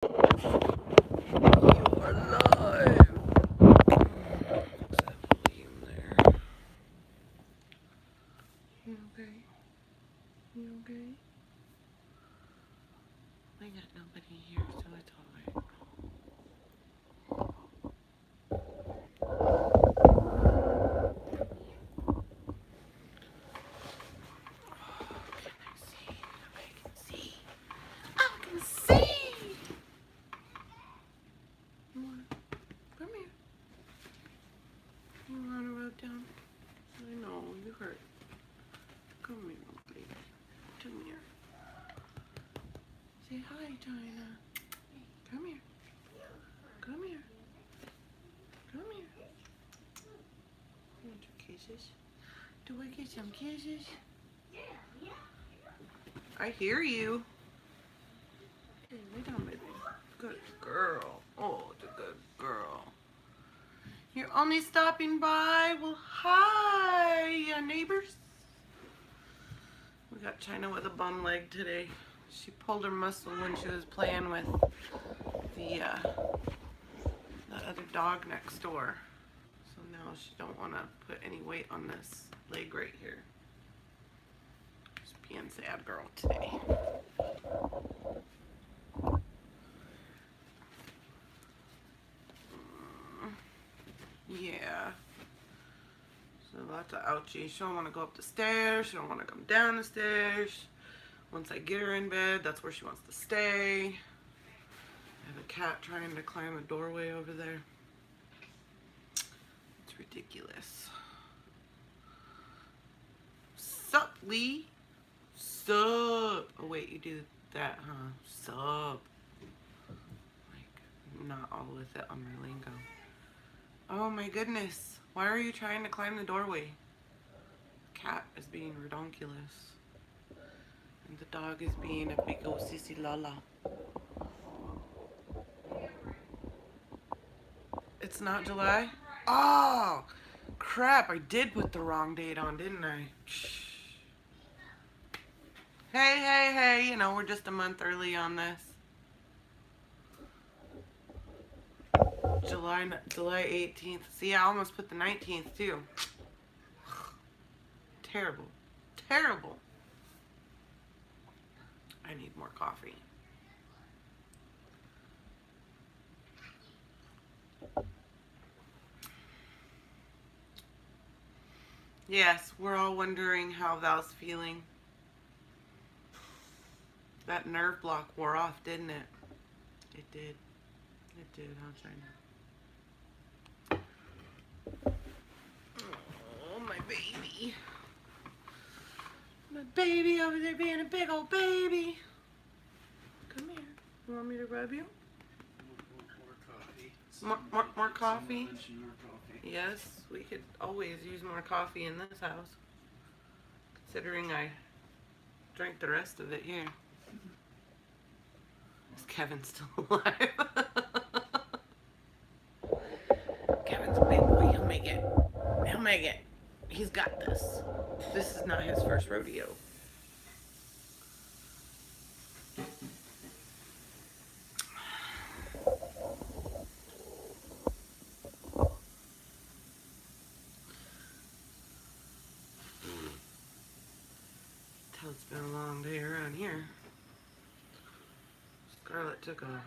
You're alive. What's that volume there? You okay? You okay? I got nobody here, so it's alright. I can see. Come here. You want to rub down? I know, you hurt. Come here, little baby. Come here. Say hi, China. Come here. Come here. Come here. You want your kisses? Do I get some kisses? I hear you. Hey, lay down, baby. Good girl. Oh, the good girl. You're only stopping by? Well, hi, neighbors. We got China with a bum leg today. She pulled her muscle when she was playing with the other dog next door. So now she don't want to put any weight on this leg right here. Just being sad girl today. Yeah. So lots of ouchies. She don't want to go up the stairs. She don't want to come down the stairs. Once I get her in bed, that's where she wants to stay. I have a cat trying to climb a doorway over there. It's ridiculous. Sup, Lee? Sup? Oh wait, you do that, huh? Sup? Like, not all with it on my lingo. Oh my goodness. Why are you trying to climb the doorway? The cat is being redonkulous. And the dog is being a big old sissy lala. It's not July? Oh, crap. I did put the wrong date on, didn't I? Hey, hey, hey. You know, we're just a month early on this. July 18th. See, I almost put the 19th, too. Terrible. Terrible. I need more coffee. Yes, we're all wondering how Val's feeling. That nerve block wore off, didn't it? It did. It did, huh, China? Oh, my baby. My baby over there being a big old baby. Come here. You want me to rub you? More coffee? Yes, we could always use more coffee in this house. Considering I drank the rest of it here. Is Kevin still alive? Kevin's a big boy. He'll make it. He'll make it. He's got this. This is not his first rodeo. It's been a long day around here. Scarlett took a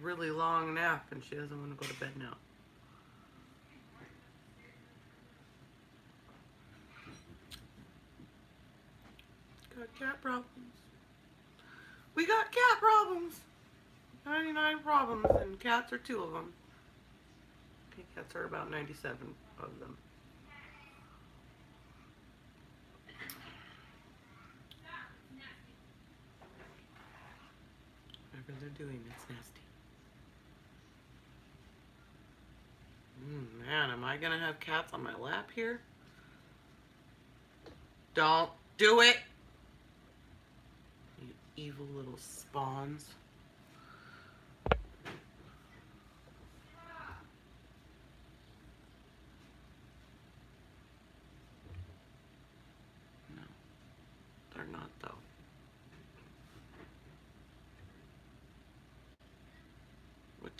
really long nap and she doesn't want to go to bed now. Got cat problems. We got cat problems. 99 problems and cats are 2 of them. Okay, cats are about 97 of them. Whatever they're doing, it's nasty. Man, am I gonna have cats on my lap here? Don't do it! You evil little spawns. No, they're not though.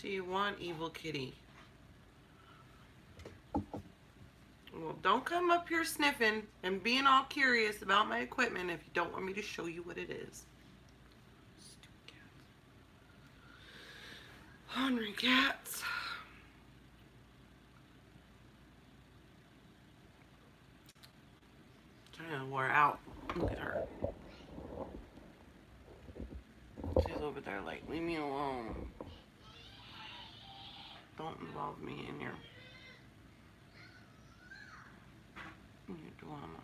do you want, evil kitty? Well, don't come up here sniffing and being all curious about my equipment if you don't want me to show you what it is. Stupid cats. Hungry cats. CHYNA wore out. Look at her. She's over there like, leave me alone. Don't involve me in your drama.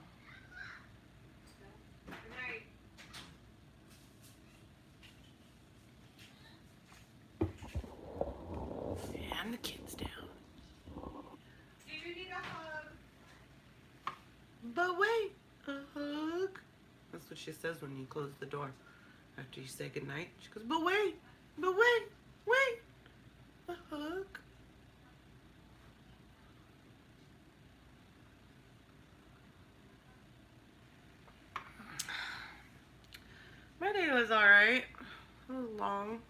And the kids down. Do you need a hug? But wait, a hug. That's what she says when you close the door. After you say goodnight, she goes, but wait, a hug. My day was alright. It was long.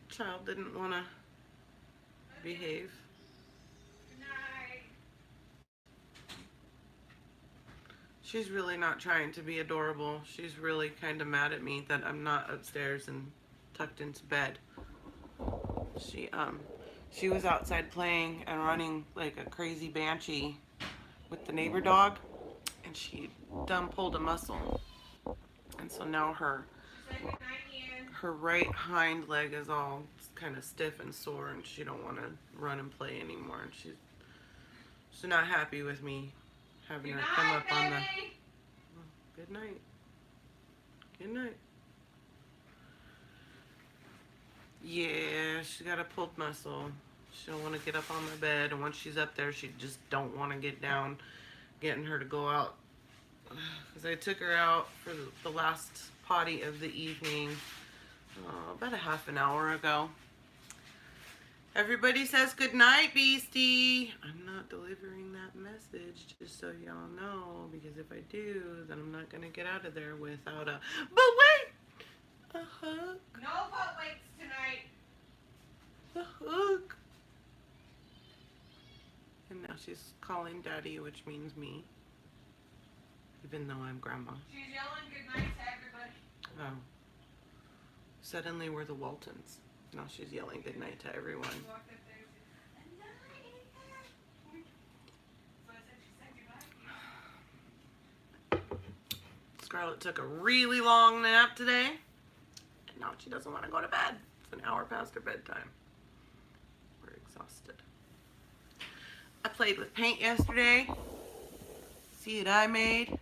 Child didn't want to behave. Good night. She's really not trying to be adorable. She's really kind of mad at me that I'm not upstairs and tucked into bed. She was outside playing and running like a crazy banshee with the neighbor dog, and she done pulled a muscle. And so now her right hind leg is all kind of stiff and sore, and she don't want to run and play anymore. And she's not happy with me having her come up on the. Oh, good night. Good night. Yeah, she got a pulled muscle. She don't want to get up on my bed, and once she's up there, she just don't want to get down. Getting her to go out, because I took her out for the last potty of the evening about a half an hour ago. Everybody says good night, Beastie. I'm not delivering that message, just so y'all know, because if I do, then I'm not gonna get out of there without a. But wait, a hug. No butt wakes tonight. A hug. And now she's calling Daddy, which means me. Even though I'm Grandma. She's yelling good night to everybody. Oh. Suddenly we're the Waltons. Now she's yelling good night to everyone. She walked up there and said, "Good night." So I said, she said goodbye. Scarlett took a really long nap today. And now she doesn't want to go to bed. It's an hour past her bedtime. We're exhausted. I played with paint yesterday. See what I made?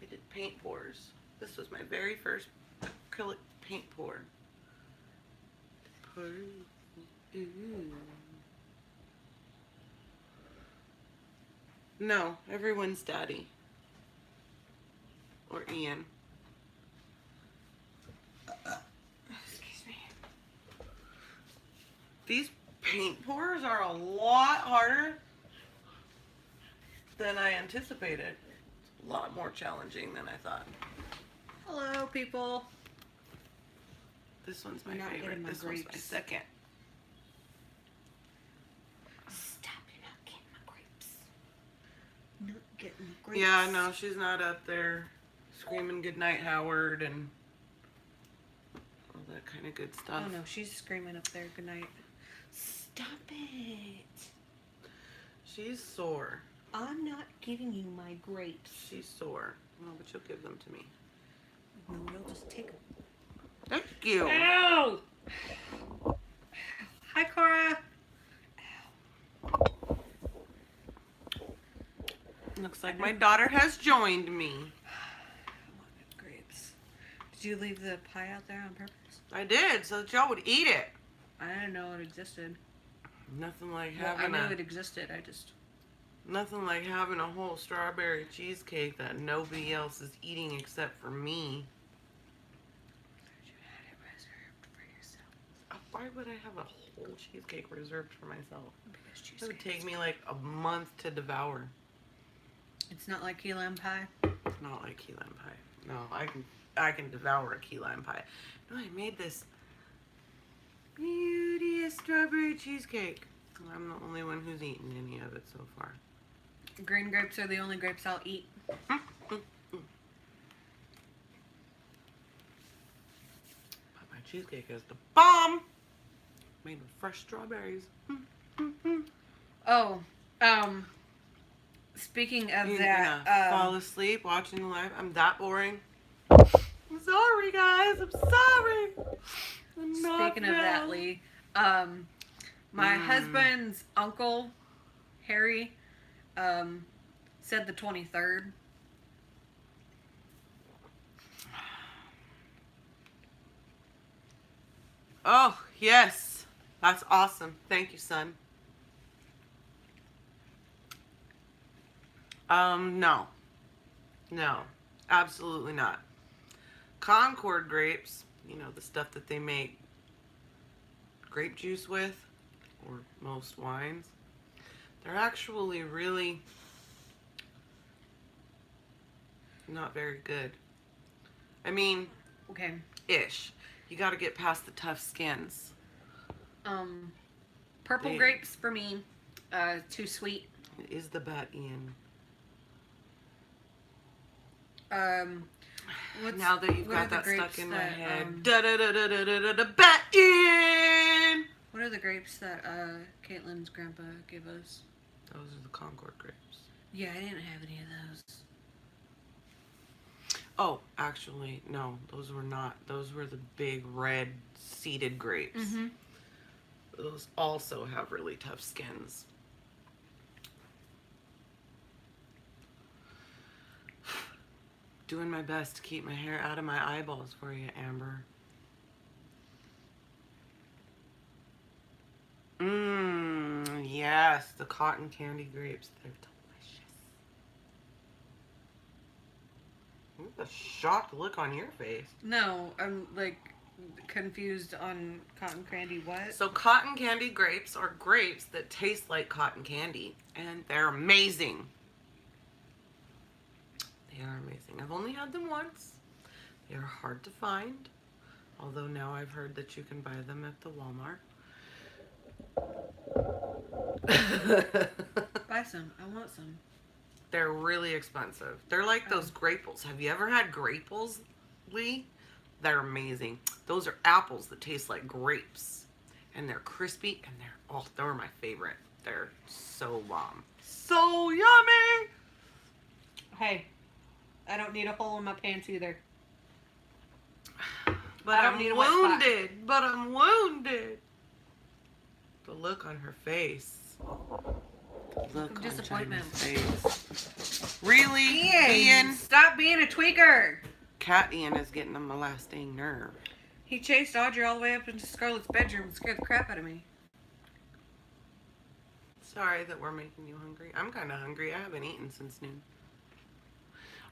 I did paint pours. This was my very first acrylic paint pour. Ooh. No, everyone's Daddy. Or Ian. Excuse me. These paint pours are a lot harder than I anticipated. It's a lot more challenging than I thought. Hello, people. This one's my You're not favorite. getting my This one's my grapes. second. Stop, you're not getting my grapes. Not getting the grapes. Yeah, no, she's not up there screaming goodnight, Howard, and all that kind of good stuff. Oh no, she's screaming up there. Good night. Stop it. She's sore. I'm not giving you my grapes. She's sore. No, but you'll give them to me. No, you'll just take them. Thank you. Ow! Hi, Cora. Looks like my daughter has joined me. I want grapes. Did you leave the pie out there on purpose? I did, so that y'all would eat it. I didn't know it existed. Nothing like Well, I having knew it existed. I just. nothing like having a whole strawberry cheesecake that nobody else is eating except for me. You had it reserved for yourself. Why would I have a whole cheesecake reserved for myself? Because It would take me like a month to devour. It's not like key lime pie. not like key lime pie. No, I can devour a key lime pie. No, I made this beauteous strawberry cheesecake. I'm the only one who's eaten any of it so far. Green grapes are the only grapes I'll eat. But my cheesecake is the bomb. Made with fresh strawberries. Oh, speaking of You're that, gonna fall asleep watching the live. I'm that boring. I'm sorry, guys. I'm sorry. I'm not speaking of that, well. Lee, my husband's uncle, Harry, said the 23rd. Oh, yes. That's awesome. Thank you, son. No. No. Absolutely not. Concord grapes, you know, the stuff that they make grape juice with, or most wines, they're actually really not very good. I mean, Okay. ish. You got to get past the tough skins. Purple Yeah. grapes for me, too sweet. It is the bat Ian. Now that you've what got are the that stuck grapes in my that, head. Da da da da da da da da bat Ian! What are the grapes that Caitlin's grandpa gave us? Those are the Concord grapes. Yeah, I didn't have any of those. Oh, actually, no. Those were not. Those were the big red seeded grapes. Mm-hmm. Those also have really tough skins. Doing my best to keep my hair out of my eyeballs for you, Amber. Yes, the cotton candy grapes. They're delicious. Ooh, a shocked look on your face. No, I'm like confused on cotton candy. What? So cotton candy grapes are grapes that taste like cotton candy, and they're amazing. They are amazing. I've only had them once. They are hard to find, although now I've heard that you can buy them at the Walmart. Buy some. I want some. They're really expensive. They're like those grapes. Have you ever had grapes, Lee? They're amazing. Those are apples that taste like grapes, and they're crispy, and they're my favorite. They're so bomb. So yummy! Hey, I don't need a hole in my pants either. But I don't I'm need a wet spot. wounded. But I'm wounded. The look on her face. Look on disappointment. Jenna's face. Really, Ian? Stop being a tweaker. Cat Ian is getting on my last dang nerve. He chased Audrey all the way up into Scarlett's bedroom and scared the crap out of me. Sorry that we're making you hungry. I'm kind of hungry. I haven't eaten since noon.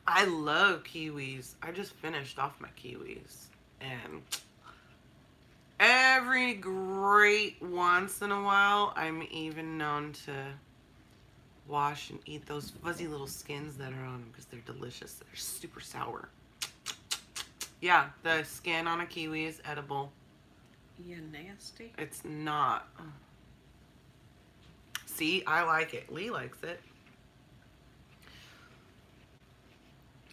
I love kiwis. I just finished off my kiwis. And every great once in a while, I'm even known to wash and eat those fuzzy little skins that are on them because they're delicious. They're super sour. Yeah, the skin on a kiwi is edible. You nasty. It's not. See, I like it. Lee likes it.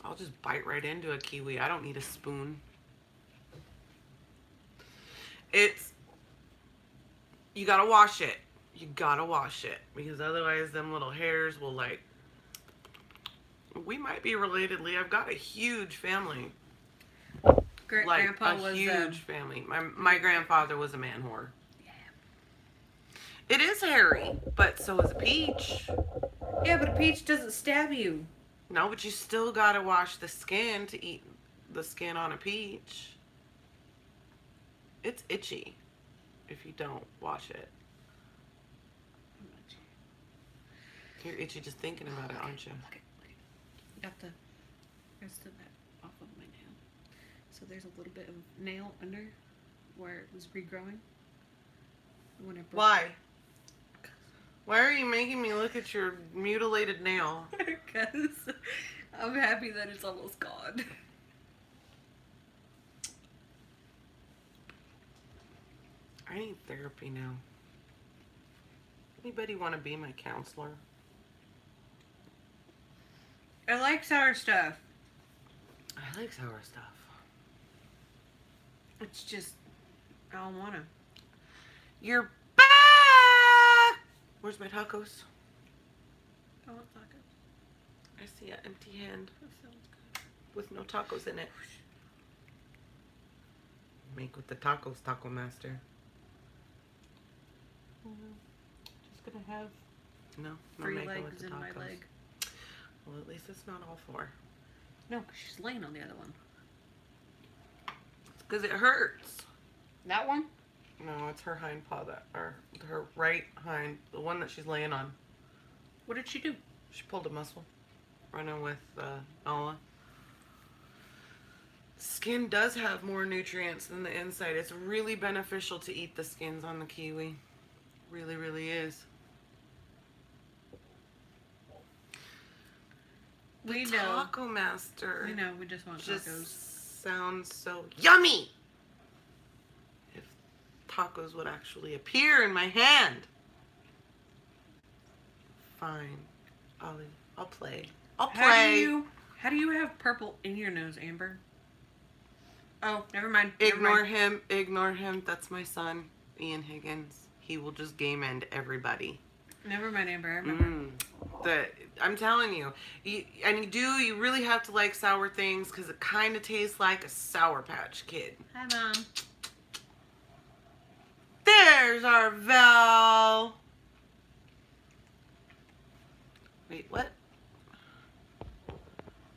I'll just bite right into a kiwi. I don't need a spoon. You gotta wash it. You gotta wash it. Because otherwise them little hairs will like... We might be related, Lee. I've got a huge family. Great Like grandpa a was huge family. My grandfather was a man whore. Yeah. It is hairy, but so is a peach. Yeah, but a peach doesn't stab you. No, but you still gotta wash the skin to eat the skin on a peach. It's itchy if you don't wash it. You're itchy just thinking about it, aren't you? Look at. Got the rest of that off of my nail. So there's a little bit of nail under where it was regrowing. When I broke Why? Why are you making me look at your mutilated nail? Because I'm happy that it's almost gone. I need therapy now. Anybody want to be my counselor? I like sour stuff. I like sour stuff. It's just, I don't want to. You're back! Where's my tacos? I want tacos. I see an empty hand That sounds good. with no tacos in it. Make with the tacos, Taco Master. Just gonna have no 3 making with legs the in my tacos. leg. Well, at least it's not all 4. No, 'cause she's laying on the other one. It's because it hurts. That one? No, it's her hind paw or her right hind, the one that she's laying on. What did she do? She pulled a muscle, running with Nala. Skin does have more nutrients than the inside. It's really beneficial to eat the skins on the kiwi. Really, really is. We The know. Taco Master. We know. We just want Just tacos. sounds so yummy. If tacos would actually appear in my hand. Fine, Ollie. I'll play. I'll play. How do you have purple in your nose, Amber? Oh, never mind. Ignore him. Ignore him. That's my son, Ian Higgins. He will just game end everybody. Never mind, Amber. I remember. I'm telling you, you really have to like sour things because it kind of tastes like a Sour Patch Kid. Hi, Mom. There's our Val. Wait, what?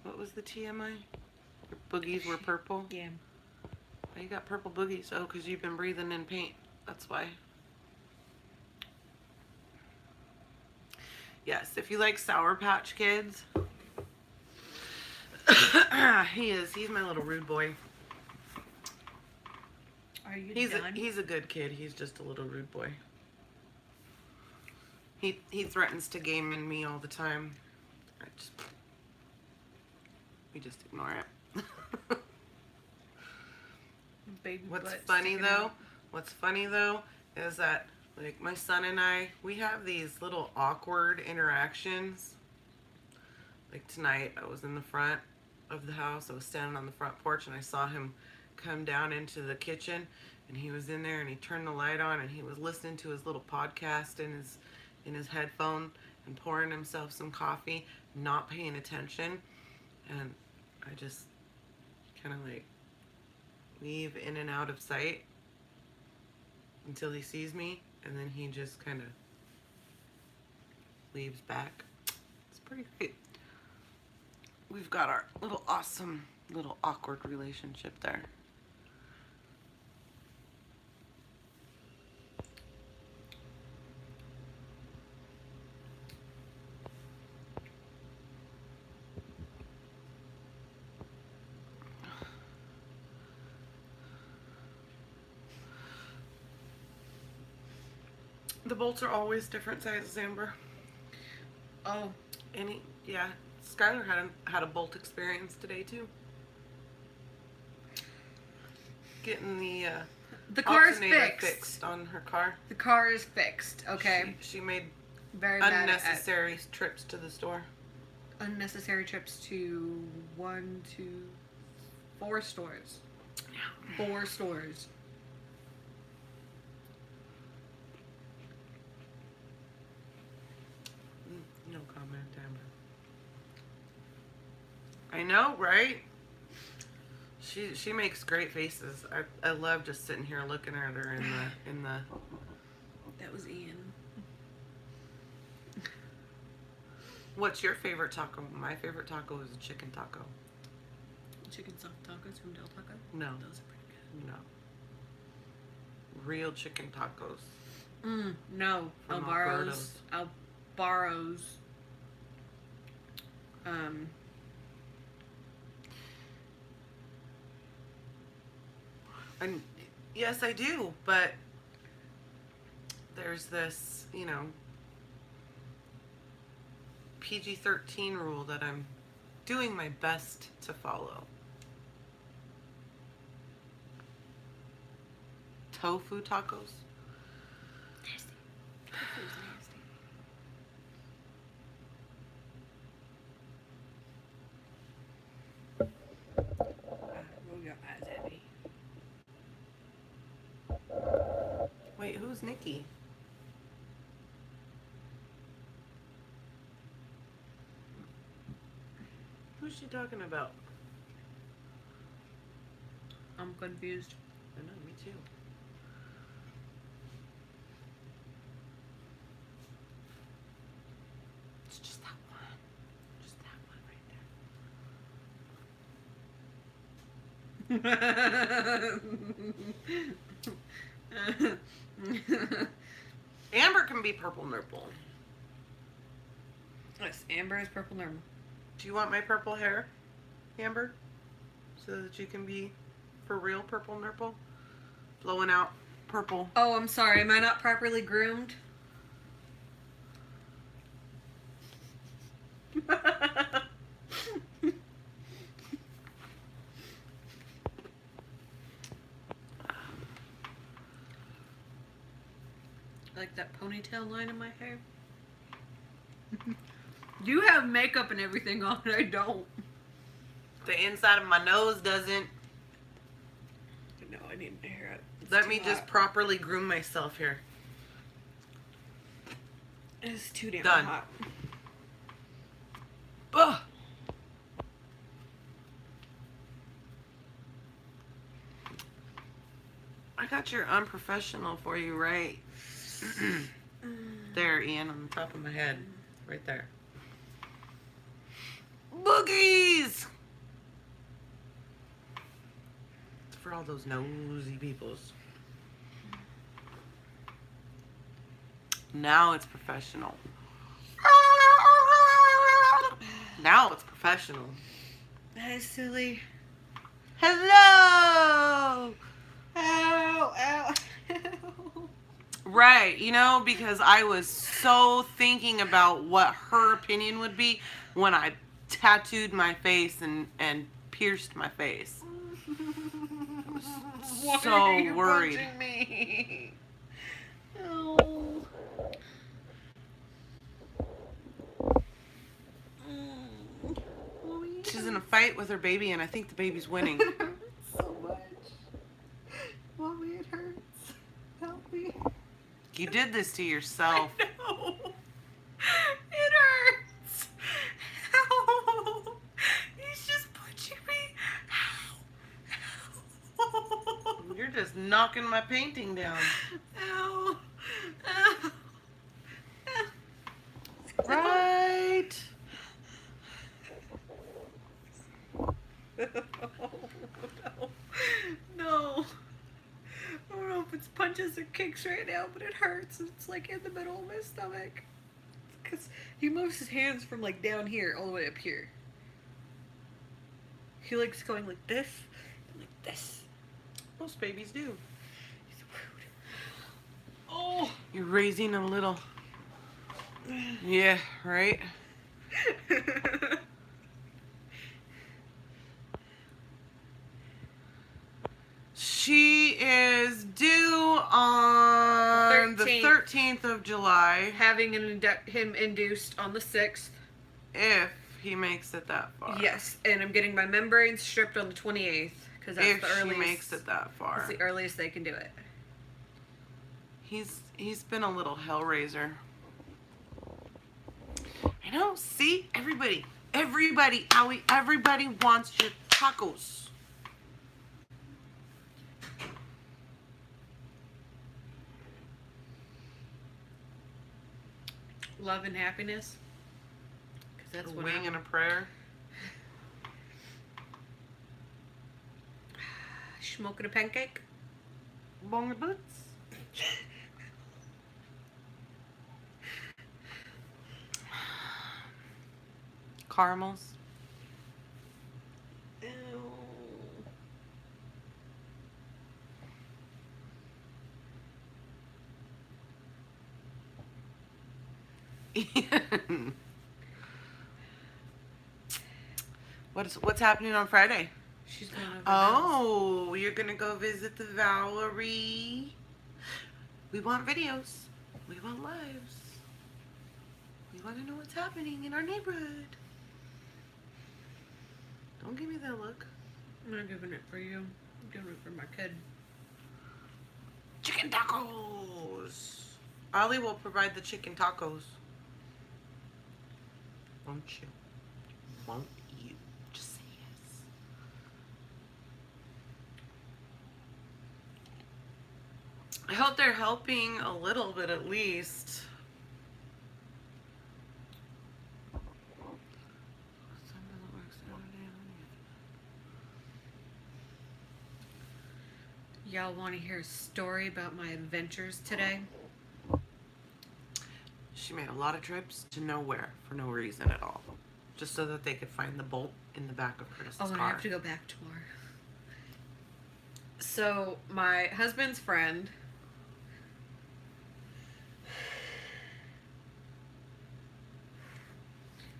What was the TMI? Your boogies were purple? Yeah. Oh, you got purple boogies. Oh, because you've been breathing in paint. That's why. Yes, if you like Sour Patch Kids. He's my little rude boy. Are you He's done? he's a good kid. He's just a little rude boy. He threatens to game in me all the time. We just ignore it. Baby What's butt funny sticking though? out. What's funny though is that like my son and I, we have these little awkward interactions. Like tonight, I was in the front of the house. I was standing on the front porch and I saw him come down into the kitchen, and he was in there and he turned the light on and he was listening to his little podcast in his headphone and pouring himself some coffee, not paying attention. And I just kind of like weave in and out of sight until he sees me, and then he just kind of leaves back. It's pretty great. We've got our little awesome little awkward relationship there. The bolts are always different sizes, Amber. Oh, Yeah. Skylar had a bolt experience today too. Getting the car is alternator fixed. fixed on her car. The car is fixed. Okay. She made Very bad unnecessary trips to the store. at unnecessary trips to 1, 2, 4 stores. 4 stores. No comment, Amber. I know, right? She makes great faces. I love just sitting here looking at her in the. That was Ian. What's your favorite taco? My favorite taco is a chicken taco. Chicken soft tacos from Del Taco. No, Those are pretty no. Real chicken tacos. good. No. From Alvaro's. And yes, I do, but there's this, PG-13 rule that I'm doing my best to follow. Tofu tacos. Nasty. Tofu's nasty. Roll your eyes at me. Wait, who's Nikki? Who's she talking about? I'm confused. I know, me too. It's just that one. Just that one right there. Amber can be purple nurple. Yes, Amber is purple normal. Do you want my purple hair, Amber? So that you can be for real purple nurple? Blowing out purple. Oh, I'm sorry. Am I not properly groomed? Like that ponytail line in my hair. You have makeup and everything on. I don't. The inside of my nose doesn't. No, I need my hair up. It's Let too me just hot. properly groom myself here. It's too damn Done. hot. Ugh. I got your unprofessional for you right there, Ian, on the top of my head. Right there. Boogies! It's for all those nosy peoples. Now it's professional. Now it's professional. That is silly. Hello! Ow, ow, ow. Right, you know, because I was so thinking about what her opinion would be when I tattooed my face and pierced my face. Why So are you worried. punching me? Oh. Mommy, She's in a fight with her baby, and I think the baby's winning. it hurts so much. Mommy, it hurts. Help me. You did this to yourself. No. It hurts. Ow. He's just punching me. Ow. You're just knocking my painting down. Ow. Ow. Right. No. I don't know if it's punches or kicks right now, but it hurts. It's like in the middle of my stomach. Because he moves his hands from like down here all the way up here. He likes going like this and like this. Most babies do. He's rude. Oh. You're raising a little. Yeah, right? She is due on the 13th of July. Having him induced on the 6th. If he makes it that far. Yes, and I'm getting my membranes stripped on the 28th because that's If the she earliest. makes it that far. That's the earliest they can do it. He's been a little hellraiser. I know. See, everybody, Owie, everybody wants your tacos. Love and happiness. Because that's A what wing and a prayer. Smoking a pancake. Bong boots. Caramels. Ew. What's happening on Friday? She's going over. Oh, you're gonna go visit the Valerie. We want videos. We want lives. We want to know what's happening in our neighborhood. Don't give me that look. I'm not giving it for you. I'm giving it for my kid. Chicken tacos. Ollie will provide the chicken tacos. Won't you? Won't you? Just say yes. I hope they're helping a little bit at least. Y'all want to hear a story about my adventures today? She made a lot of trips to nowhere for no reason at all. Just so that they could find the bolt in the back of Curtis's Oh, and car. I have to go back tomorrow. So, my husband's friend...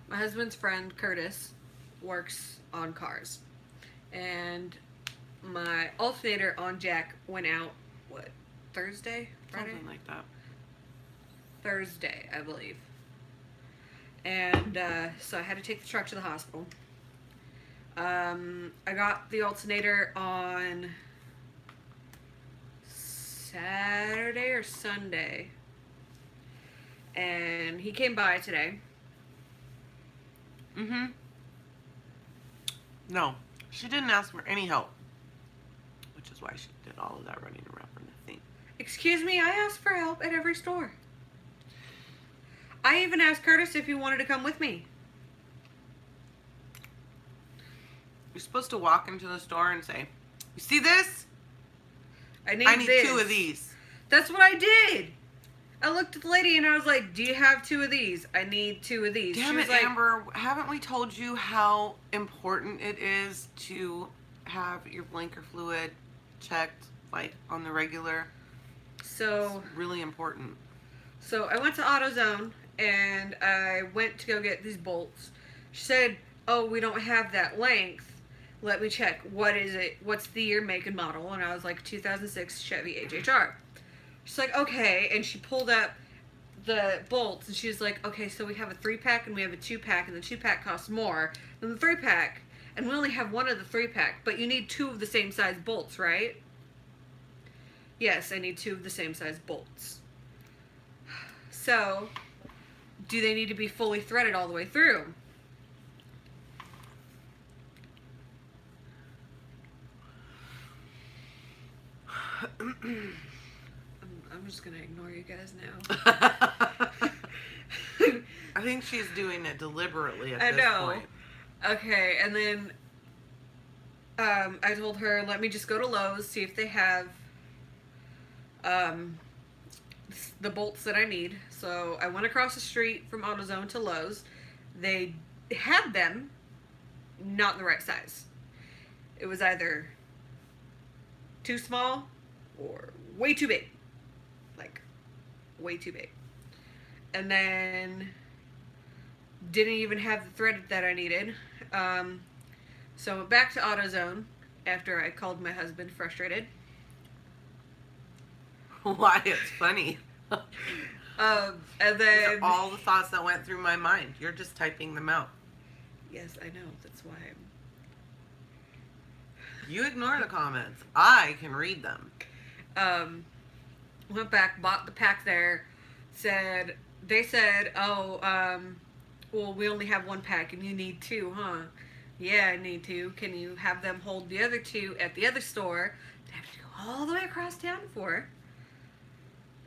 My husband's friend, Curtis, works on cars. And my alternator on Jack went out, what, Thursday? Friday? Something like that. Thursday, I believe. And so I had to take the truck to the hospital. I got the alternator on Saturday or Sunday. And he came by today. Mm-hmm. No, she didn't ask for any help. Which is why she did all of that running around from the thing. Excuse me, I asked for help at every store. I even asked Curtis if he wanted to come with me. You're supposed to walk into the store and say, "You see this? I need this. 2 of these." That's what I did. I looked at the lady and I was like, "Do you have 2 of these? I need 2 of these." Damn She was it, like, Amber. Haven't we told you how important it is to have your blinker fluid checked, like, on the regular? So, It's really important. so I went to AutoZone and I went to go get these bolts. She said, "Oh, we don't have that length. Let me check. What is it? What's the year, make, and model?" And I was like, 2006 Chevy HHR. She's like, "Okay." And she pulled up the bolts and she was like, "Okay, so we have a 3-pack and we have a 2-pack, and the 2-pack costs more than the 3-pack. And we only have one of the 3-pack, but you need 2 of the same size bolts, right?" "Yes, I need 2 of the same size bolts." "So, do they need to be fully threaded all the way through?" I'm just gonna ignore you guys now. I think she's doing it deliberately at I this know. point. Okay, and then I told her, let me just go to Lowe's, see if they have the bolts that I need. So I went across the street from AutoZone to Lowe's. They had them, not in the right size. It was either too small or way too big. Like, way too big. And then didn't even have the thread that I needed. So I went back to AutoZone after I called my husband frustrated. Why? It's funny. And These then... are all the thoughts that went through my mind. You're just typing them out. Yes, I know. That's why You ignore the comments. I can read them. went back, bought the pack there, they said, "Oh, well, we only have 1 pack and you need 2, huh?" "Yeah, I need 2. Can you have them hold the other 2 at the other store? I have to go all the way across town for,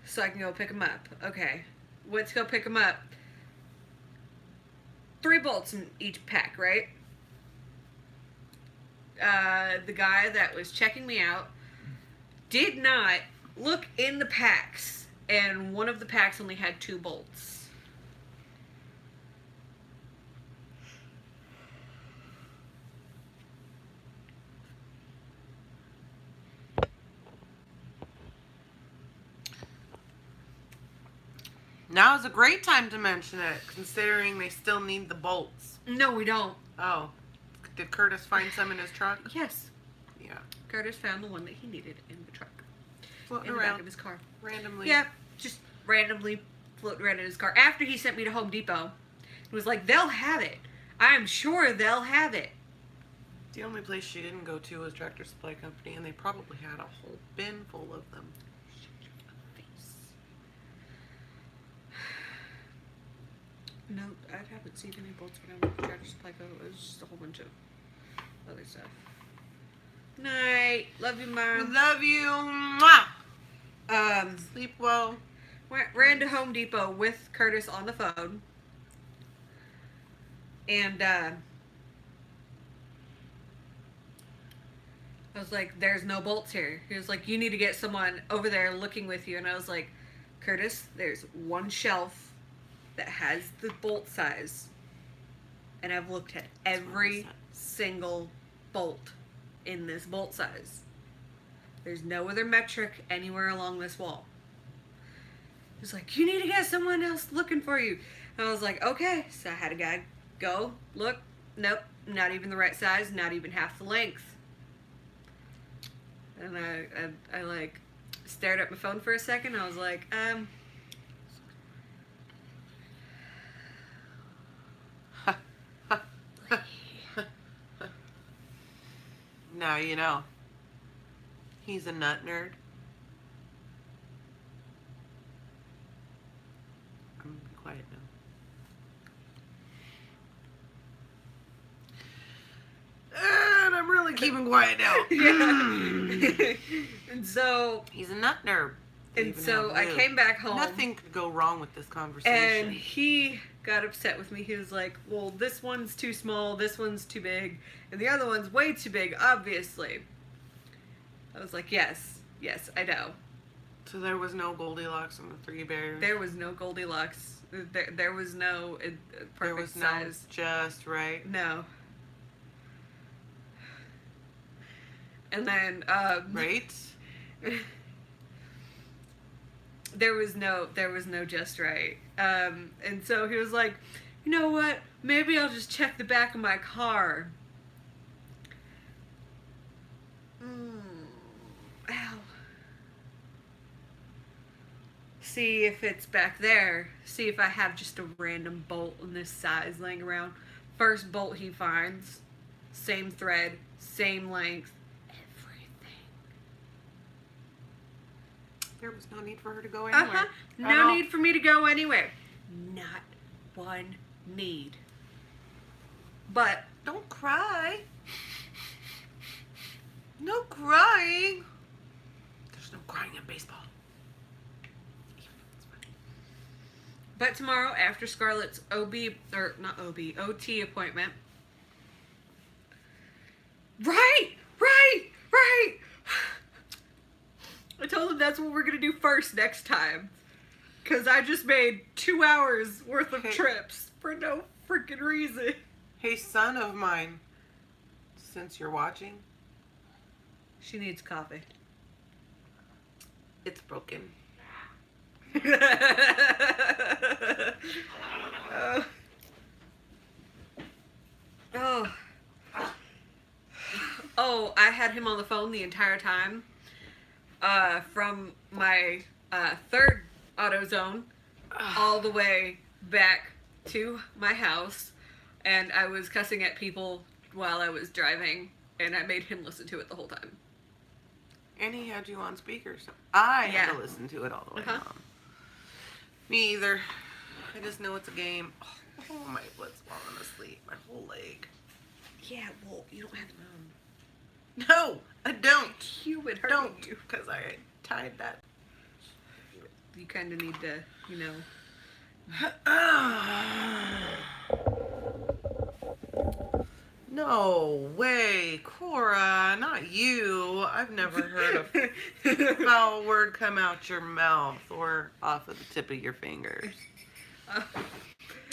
so I can go pick them up." Okay, went to go pick them up. 3 bolts in each pack, right? The guy that was checking me out did not look in the packs, and one of the packs only had 2 bolts. Now is a great time to mention it, considering they still need the bolts. No, we don't. Oh. Did Curtis find some in his truck? Yes. Yeah. Curtis found the one that he needed in the truck. Floating In the back around of his car. randomly. Yeah, just randomly floating around in his car. After he sent me to Home Depot, he was like, they'll have it. I'm sure they'll have it. The only place she didn't go to was Tractor Supply Company, and they probably had a whole bin full of them. No, I haven't seen any bolts when I went to Tractor Supply Co. It was just a whole bunch of other stuff. Night. Love you, Mom. Love you. Mwah! Sleep well. Ran to Home Depot with Curtis on the phone. And, I was like, there's no bolts here. He was like, you need to get someone over there looking with you. And I was like, Curtis, there's one shelf that has the bolt size. And I've looked at every single bolt in this bolt size. There's no other metric anywhere along this wall. He was like, you need to get someone else looking for you. And I was like, okay. So I had a guy go, look, nope, not even the right size, not even half the length. And I like stared at my phone for a second. I was like, Now you know. He's a nut nerd. I'm gonna be quiet now. And I'm really keeping quiet now. And so He's a nut nerd. And so I came back home. Nothing could go wrong with this conversation. And he got upset with me. He was like, well, this one's too small, this one's too big, and the other one's way too big, obviously. I was like, yes, I know. So there was no Goldilocks on the Three Bears? There was no Goldilocks. There was no perfect there was size. No just right? No. And then, right? There was no just right. And so he was like, you know what? Maybe I'll just check the back of my car. Ow. See if it's back there. See if I have just a random bolt in this size laying around. First bolt he finds, same thread, same length, everything. There was no need for her to go anywhere. No need for me to go anywhere. Not one need. But don't cry. No crying. There's no crying in baseball. But tomorrow, after Scarlett's OT appointment. Right. I told him that's what we're going to do first next time. Because I just made 2 hours worth of trips for no freaking reason. Hey, son of mine, since you're watching. She needs coffee. It's broken. Oh, I had him on the phone the entire time. From my third AutoZone all the way back to my house, and I was cussing at people while I was driving, and I made him listen to it the whole time. And he had you on speaker, so I had to listen to it all the way home. Me either. I just know it's a game. Oh, my blood's falling asleep. My whole leg. Yeah, well, you don't have to. No, I don't. You would hurt Don't, you. because I tied that. You kind of need to, you know. No way, Cora, not you. I've never heard a foul word come out your mouth or off of the tip of your fingers.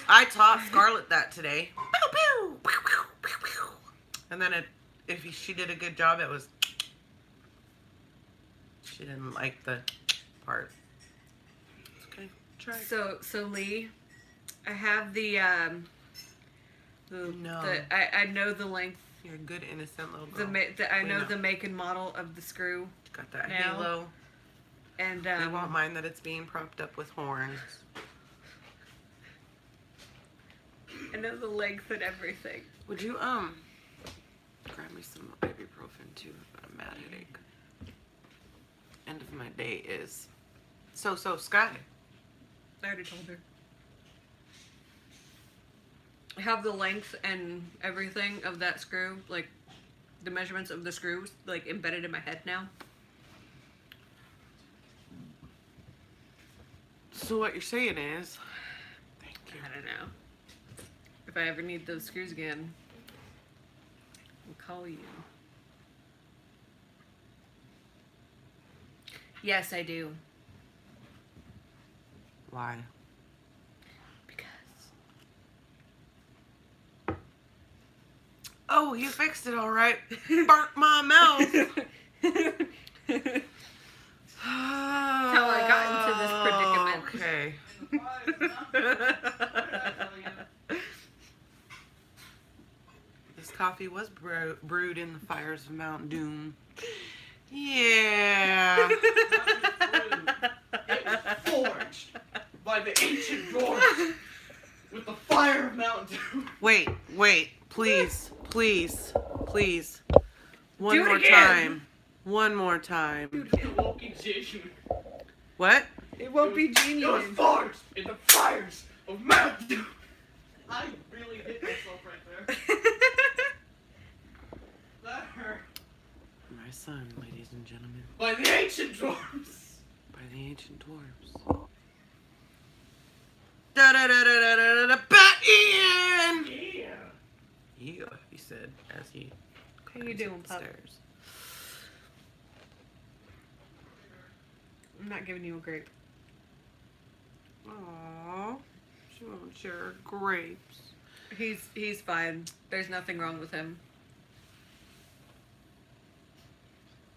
I taught Scarlett that today. Pew, pew, pew, pew, pew, pew. And then if she did a good job, it was... She didn't like the part. Okay, try. So Lee, I have the No. I know the length You're a good, innocent little The, girl. I We know the make and model of the screw. Got that now. halo. And We won't mind that it's being propped up with horns. I know the length and everything. Would you grab me some ibuprofen too? I've got a mad headache. End of my day is so Sky. I already told her. I have the length and everything of that screw, like the measurements of the screws, like embedded in my head now. So what you're saying is, thank you. I don't know. If I ever need those screws again, I'll call you. Yes, I do. Why? Because. Oh, you fixed it all right. Burnt my mouth. How I got into this predicament. Okay. This coffee was brewed in the fires of Mount Doom. Yeah. It was forged by the ancient dwarves with the fire of Mount Doom. Wait, please. One Do it more again. time. One more time. It won't be genuine. What? It won't be It was genuine. forged in the fires of Mount Doom. I really hit myself right there. That hurt. My son, ladies and gentlemen. By the ancient dwarves. By the ancient dwarves. Da da da da da da da Bat Ian! Yeah. Yeah, he said as he How you climbs doing, up the pup? stairs. I'm not giving you a grape. Aww, she won't share grapes. He's fine. There's nothing wrong with him.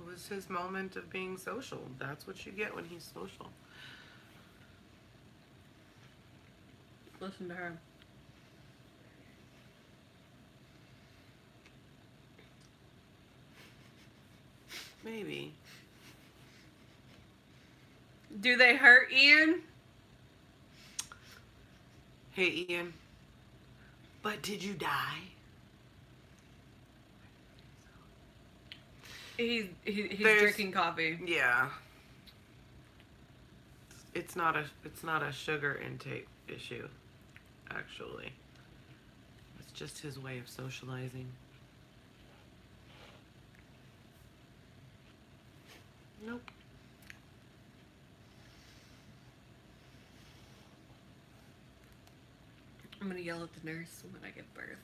It was his moment of being social. That's what you get when he's social. Listen to her. Maybe. Do they hurt, Ian? Hey, Ian. But did you die? He's There's- drinking coffee. Yeah. It's not a sugar intake issue, actually. It's just his way of socializing. Nope. I'm gonna yell at the nurse when I give birth.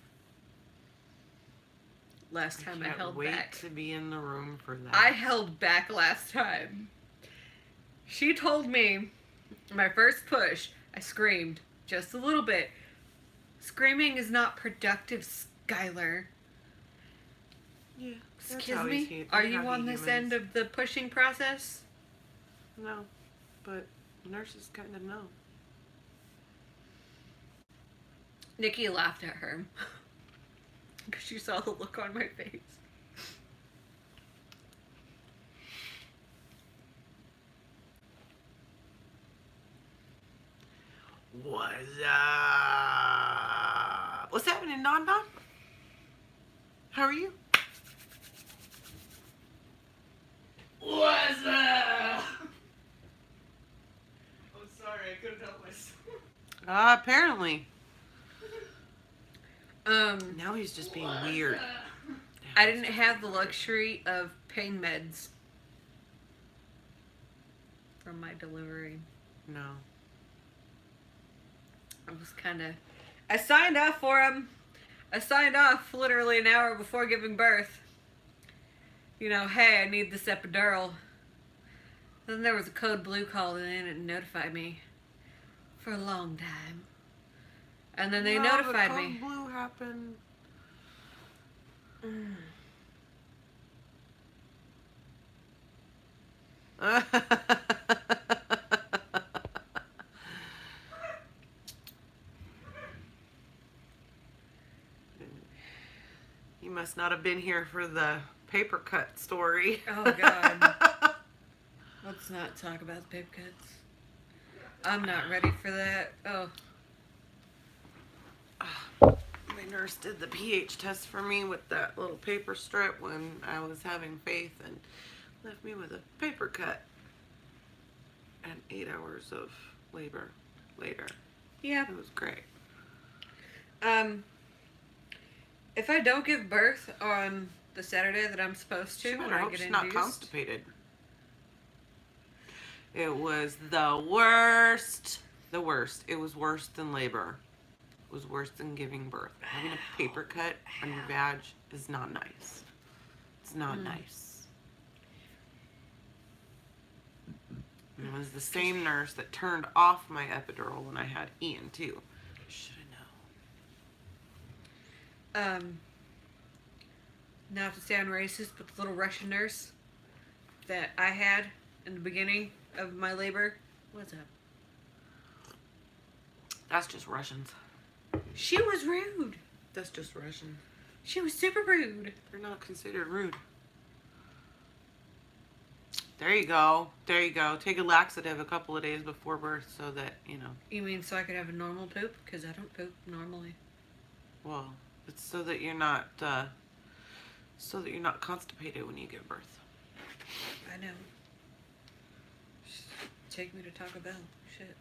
Last time I can't held wait back. to be in the room for that. I held back last time. She told me my first push, I screamed just a little bit. Screaming is not productive, Skylar. Yeah. that's Excuse how me? he- Are that's you how on he this humans. end of the pushing process? No, but nurses kind of know. Nikki laughed at her because she saw the look on my face. What's up? What's happening, Don Don? How are you? What's up? I'm sorry, I couldn't help myself. Apparently. Um, Now he's just being weird. I didn't have the luxury of pain meds from my delivery. No. I was kind of... I signed off for him. I signed off literally an hour before giving birth. You know, hey, I need this epidural. Then there was a code blue called in and notified me for a long time. And then they No, notified the me. code blue happened. You must must not have been here for the paper cut story. Oh, God. Let's not talk about the paper cuts. I'm not ready for that. Oh. My nurse did the pH test for me with that little paper strip when I was having faith and left me with a paper cut and 8 hours of labor later. Yeah. It was great. If I don't give birth on the Saturday that I'm supposed She to, when better I hope get she's induced, not constipated. It was the worst. The worst. It was worse than labor. It was worse than giving birth. Having a paper cut on your vag is not nice. It's not nice. And it was the same nurse that turned off my epidural when I had Ian too. Should have known. Not to sound racist, but the little Russian nurse that I had in the beginning of my labor. What's up? That's just Russians. She was rude. That's just Russian. She was super rude. They're not considered rude. There you go. There you go. Take a laxative a couple of days before birth so that, you know. You mean so I could have a normal poop? Because I don't poop normally. Well, it's so that you're not constipated when you give birth. I know. Take me to Taco Bell. Shit.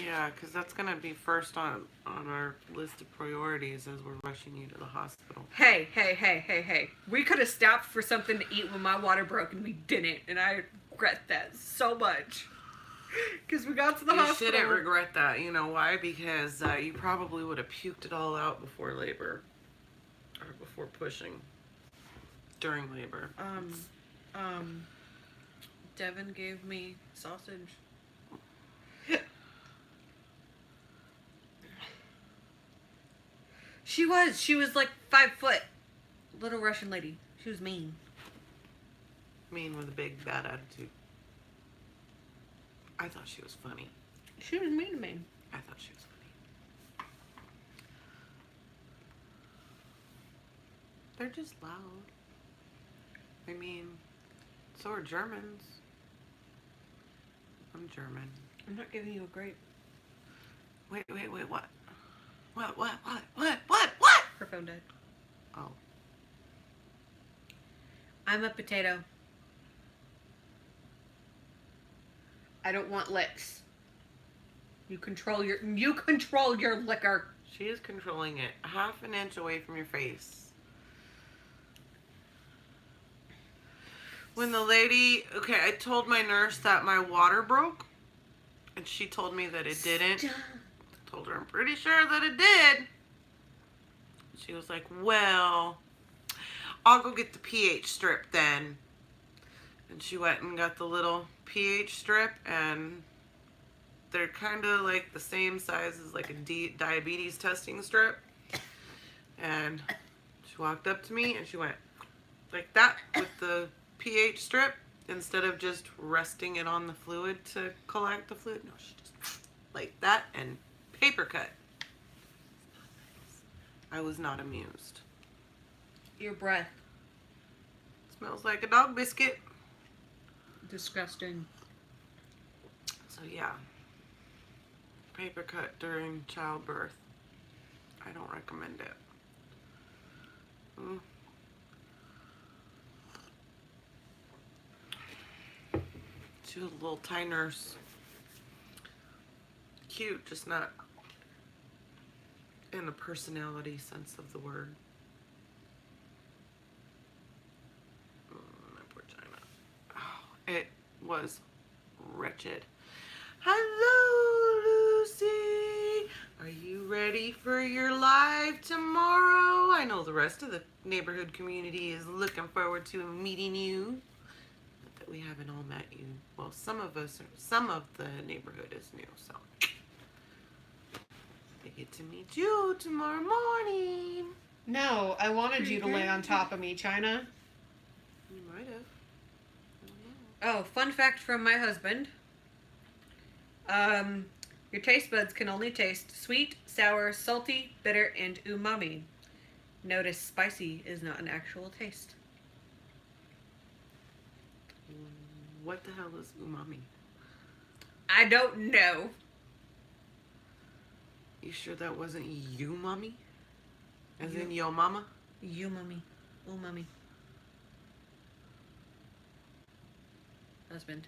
Yeah, because that's going to be first on our list of priorities as we're rushing you to the hospital. Hey. We could have stopped for something to eat when my water broke and we didn't. And I regret that so much. Because we got to the hospital. You shouldn't regret that. You know why? Because you probably would have puked it all out before labor. Or before pushing. During labor. Devin gave me sausage. She was like 5 foot. Little Russian lady. She was mean. Mean with a big bad attitude. I thought she was funny. She was mean to me. I thought she was funny. They're just loud. I mean, so are Germans. I'm German. I'm not giving you a grape. Wait, what? What? Her phone died. Oh. I'm a potato. I don't want licks. You control your liquor. She is controlling it. Half an inch away from your face. When the lady... Okay, I told my nurse that my water broke. And she told me that it didn't. Stop. I told her I'm pretty sure that it did. She was like, well, I'll go get the pH strip then. And she went and got the little pH strip, and they're kind of like the same size as like a diabetes testing strip. And she walked up to me and she went like that with the pH strip instead of just resting it on the fluid to collect the fluid. No, she just like that and paper cut. I was not amused. Your breath. Smells like a dog biscuit. Disgusting. So yeah, paper cut during childbirth. I don't recommend it. She was a little Thai nurse. Cute, just not in the personality sense of the word. My poor China. Oh, it was wretched. Hello, Lucy. Are you ready for your live tomorrow? I know the rest of the neighborhood community is looking forward to meeting you. Not that we haven't all met you. Well, some of the neighborhood is new, so I get to meet you tomorrow morning. No, I wanted you to lay on top of me, CHYNA. You might have. Oh, fun fact from my husband. Your taste buds can only taste sweet, sour, salty, bitter, and umami. Notice spicy is not an actual taste. What the hell is umami? I don't know. You sure that wasn't you, mommy? As You- in yo mama? Umami. Umami. Husband.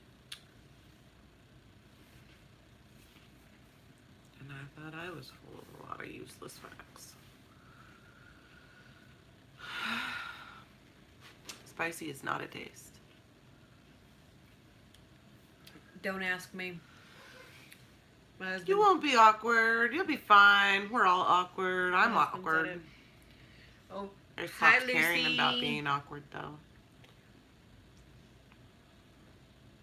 And I thought I was full of a lot of useless facts. Spicy is not a taste. Don't ask me. My husband. You won't be awkward. You'll be fine. We're all awkward. I'm My husband said awkward. it. Oh, I hi, stopped caring about Lucy. being awkward though.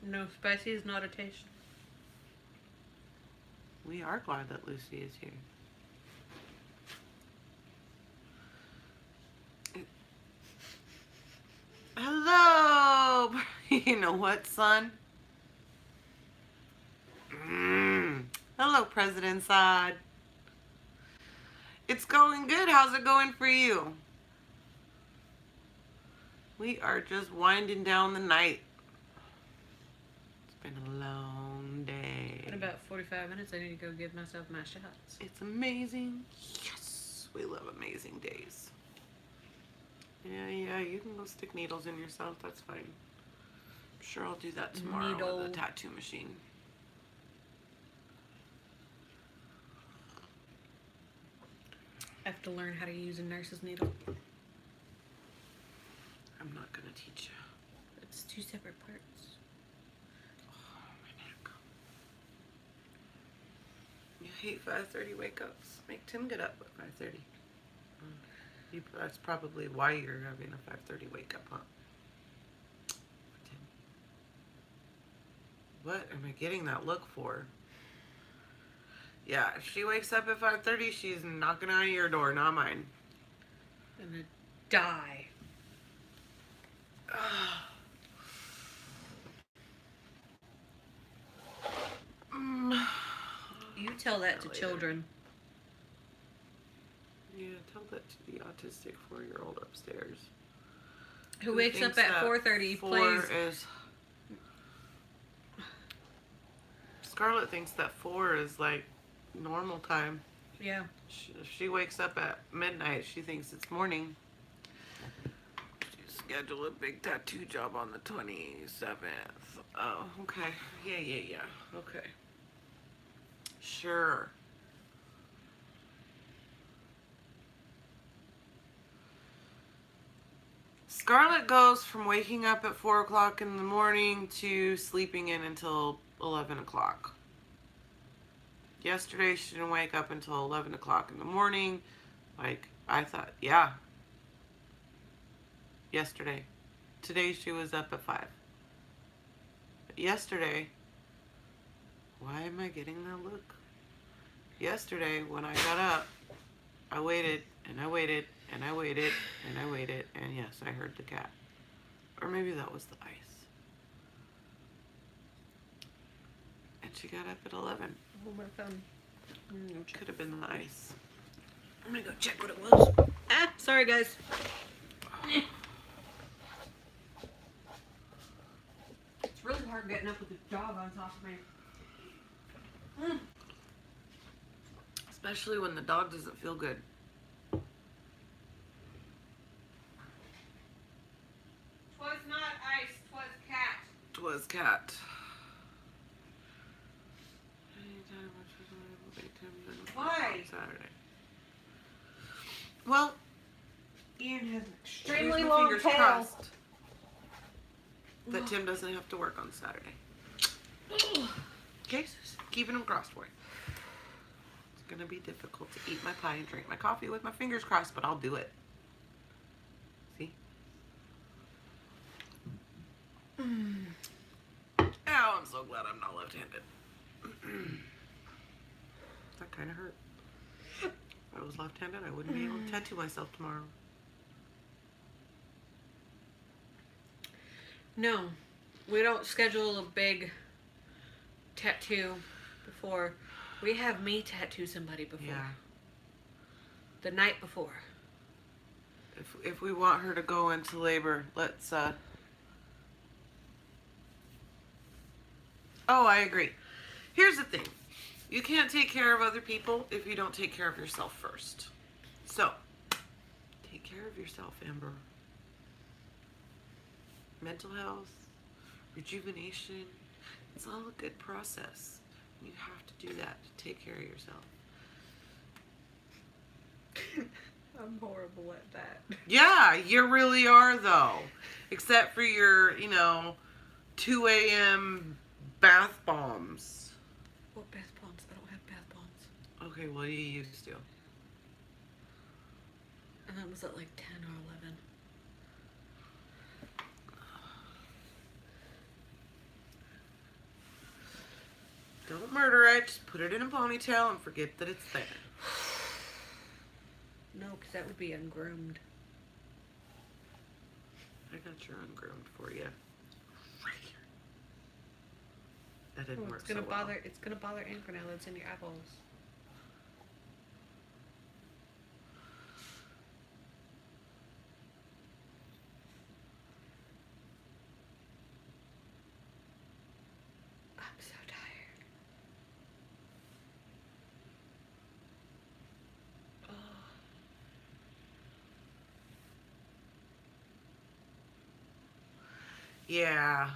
no, spicy is not a taste. We are glad that Lucy is here. Hello! You know what, son? Hello, President Saad. It's going good. How's it going for you? We are just winding down the night. It's been a long day. In about 45 minutes, I need to go give myself my shots. It's amazing. Yes, we love amazing days. Yeah, you can go stick needles in yourself. That's fine. I'm sure I'll do that tomorrow Needle. with a tattoo machine. I have to learn how to use a nurse's needle. I'm not gonna teach you. It's 2 separate parts. Oh, my neck. You hate 5:30 wake ups. Make Tim get up at 5:30. That's probably why you're having a 5:30 wake up, huh? Tim. What am I getting that look for? Yeah, if she wakes up at 5:30, she's knocking on your door, not mine. I'm gonna die. You tell that to Later. children. Yeah, tell that to the autistic 4-year-old upstairs. Who wakes up thinks at that 4:30, 4 plays. is... Scarlett thinks that 4 is like normal time. Yeah. If she wakes up at midnight, she thinks it's morning. She scheduled a big tattoo job on the 27th. Oh, okay. Yeah. Okay. Sure. Scarlett goes from waking up at 4 o'clock in the morning to sleeping in until 11 o'clock. Yesterday, she didn't wake up until 11 o'clock in the morning. Like, I thought, yeah. Yesterday. Today, she was up at 5. But yesterday, why am I getting that look? Yesterday, when I got up, I waited, and I waited, and I waited, and I waited, and yes, I heard the cat. Or maybe that was the ice. And she got up at 11. Oh, my phone. Could have been the ice. I'm gonna go check what it was. Ah, sorry guys. It's really hard getting up with a dog on top of me. Especially when the dog doesn't feel good. Twas not ice, twas cat. 'Twas cat. Why? Saturday. Well, Ian has an here's extremely my long fingers tail. crossed that Tim doesn't have to work on Saturday. Okay, so keeping them crossed for you. It's gonna be difficult to eat my pie and drink my coffee with my fingers crossed, but I'll do it. See? Oh, I'm so glad I'm not left-handed. That kind of hurt. If I was left-handed, I wouldn't be able to tattoo myself tomorrow. No, we don't schedule a big tattoo before. We have me tattoo somebody before. Yeah. The night before. If we want her to go into labor, let's Oh, I agree. Here's the thing. You can't take care of other people if you don't take care of yourself first. So, take care of yourself, Amber. Mental health, rejuvenation, it's all a good process. You have to do that to take care of yourself. I'm horrible at that. Yeah, you really are though. Except for your, 2 a.m. bath bombs. What bath bombs? I don't have bath bombs. Okay, well you used to. And that was at like 10 or 11. Don't murder it, just put it in a ponytail and forget that it's there. No, because that would be ungroomed. I got your ungroomed for you. Right here. That didn't work It's gonna so bother. well. It's gonna bother Anchor now that's in your eyeballs. I'm so tired. Yeah.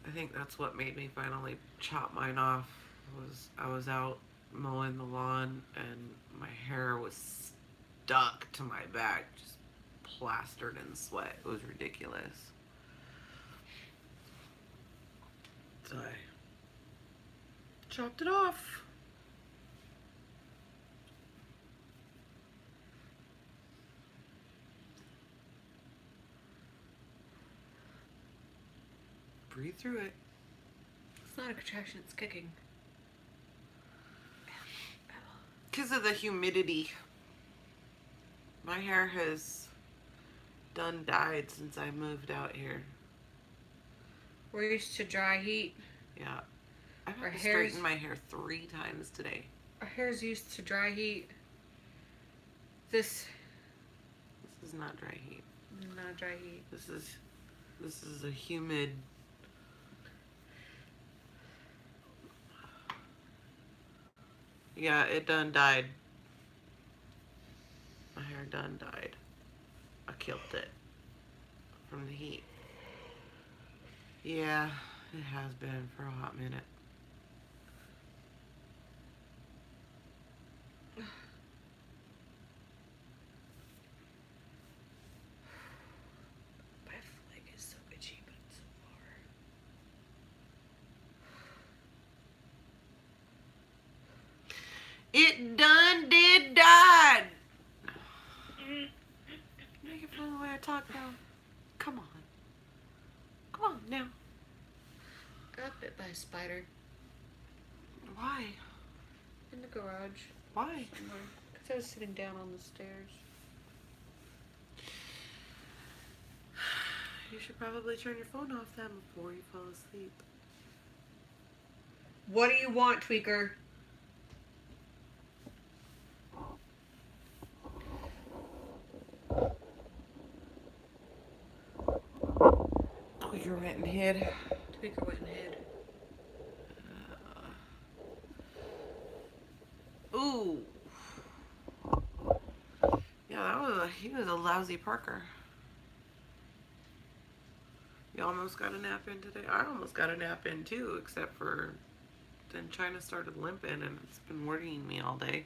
I think that's what made me finally chop mine off. I was out mowing the lawn and my hair was stuck to my back, just plastered in sweat. It was ridiculous. So I chopped it off. Breathe through it. It's not a contraction. It's kicking. Because of the humidity. My hair has done died since I moved out here. We're used to dry heat. Yeah. I've Our had to hair's- straighten my hair 3 times today. Our hair's used to dry heat. This This is not dry heat. not dry heat. This is a humid. Yeah, it done died. My hair done died. I killed it from the heat. Yeah, it has been for a hot minute. My leg is so itchy, but it's so far. It done did died. Make it fun the way I talk now. Come on. Come on now. I got bit by a spider Why? in the garage Why? somewhere. Because I was sitting down on the stairs. You should probably turn your phone off then before you fall asleep. What do you want, Tweaker? Tweaker went and hid. Tweaker went and hid. Ooh. Yeah, he was a lousy parker. You almost got a nap in today. I almost got a nap in too, except for then CHYNA started limping and it's been worrying me all day.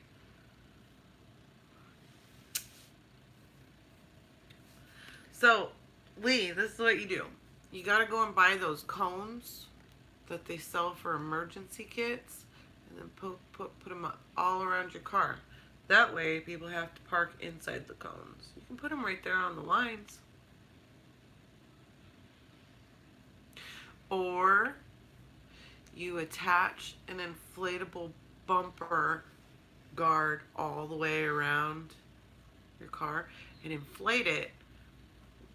So, Lee, this is what you do. You gotta go and buy those cones that they sell for emergency kits, and then put them all around your car. That way, people have to park inside the cones. You can put them right there on the lines. Or you attach an inflatable bumper guard all the way around your car and inflate it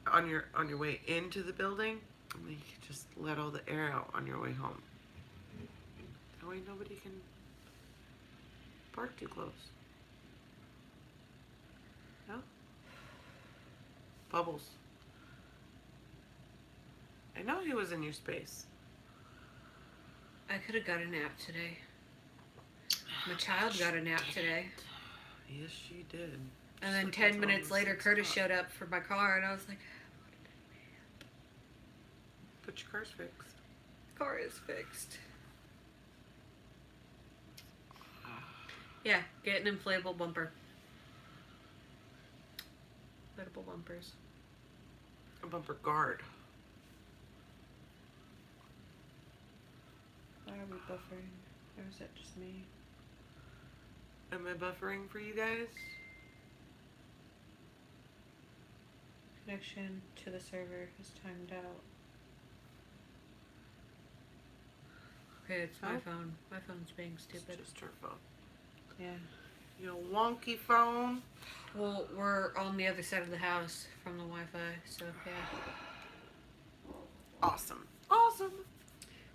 on your way into the building, and then you can just let all the air out on your way home. That way nobody can park too close. Bubbles. I know he was in your space. I could have got a nap today. My child got a nap today. Yes, she did. And then Just 10 like minutes it's later, almost Curtis 6 showed o'clock. up for my car, and I was like, But your car's fixed. car is fixed. Yeah, get an inflatable bumper. Inflatable bumpers. A bumper guard. Why are we buffering? Or is that just me? Am I buffering for you guys? Connection to the server is timed out. Okay, it's my Oh. phone. My phone's being stupid. It's just her phone. Yeah. Your wonky phone. Well, we're on the other side of the house from the Wi-Fi, so yeah. Awesome. Awesome.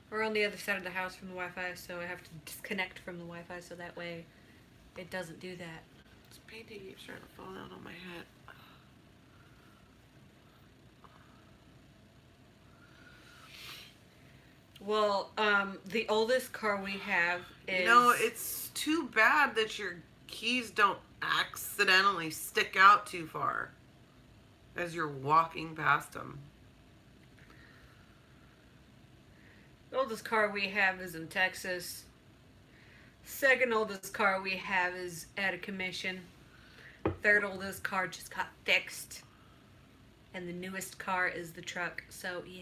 We're on the other side of the house from the Wi-Fi, so I have to disconnect from the Wi-Fi so that way it doesn't do that. This painting keeps trying to fall down on my head. Well, the oldest car we have is... You know, it's too bad that your keys don't accidentally stick out too far as you're walking past them. The oldest car we have is in Texas. Second oldest car we have is out of commission. Third oldest car just got fixed. And the newest car is the truck, so yeah.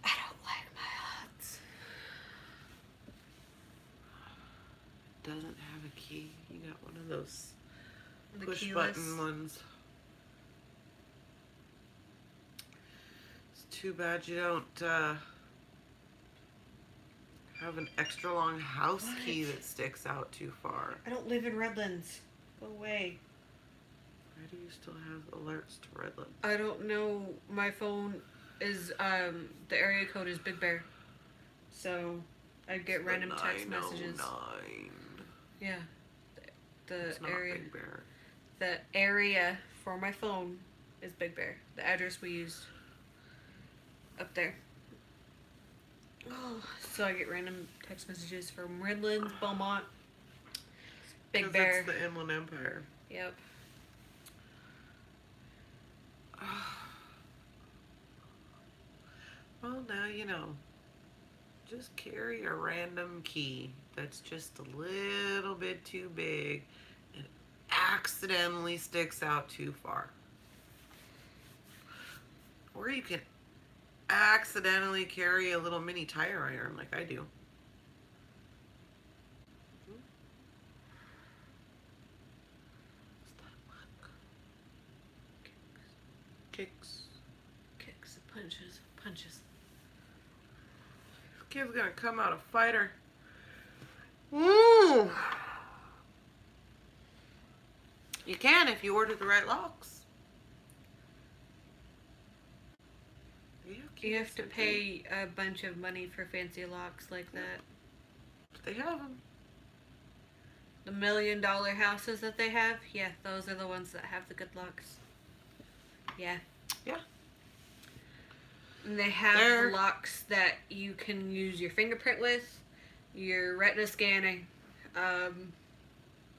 I don't like my odds. Doesn't have a key. You got one of those The push keyless. button ones. It's too bad you don't have an extra long house key What? that sticks out too far. I don't live in Redlands. Go away. Why do you still have alerts to Redland? I don't know. My phone is, the area code is Big Bear. So, I get It's random the text messages. 909. Yeah. The It's not area, Big Bear. the area for my phone is Big Bear. The address we used up there. Oh, so I get random text messages from Redlands, Beaumont, Big 'Cause Bear. It's the Inland Empire. Yep. Well, now you know. Just carry a random key that's just a little bit too big and accidentally sticks out too far. Or you can accidentally carry a little mini tire iron like I do. Kicks. Kicks, punches, punches. This kid's gonna come out a fighter. Ooh. You can if you order the right locks. You have to pay a bunch of money for fancy locks like that. But they have them. The $1 million houses that they have, yeah, those are the ones that have the good locks. Yeah. Yeah. And they have They're- the locks that you can use your fingerprint with, your retina scanning,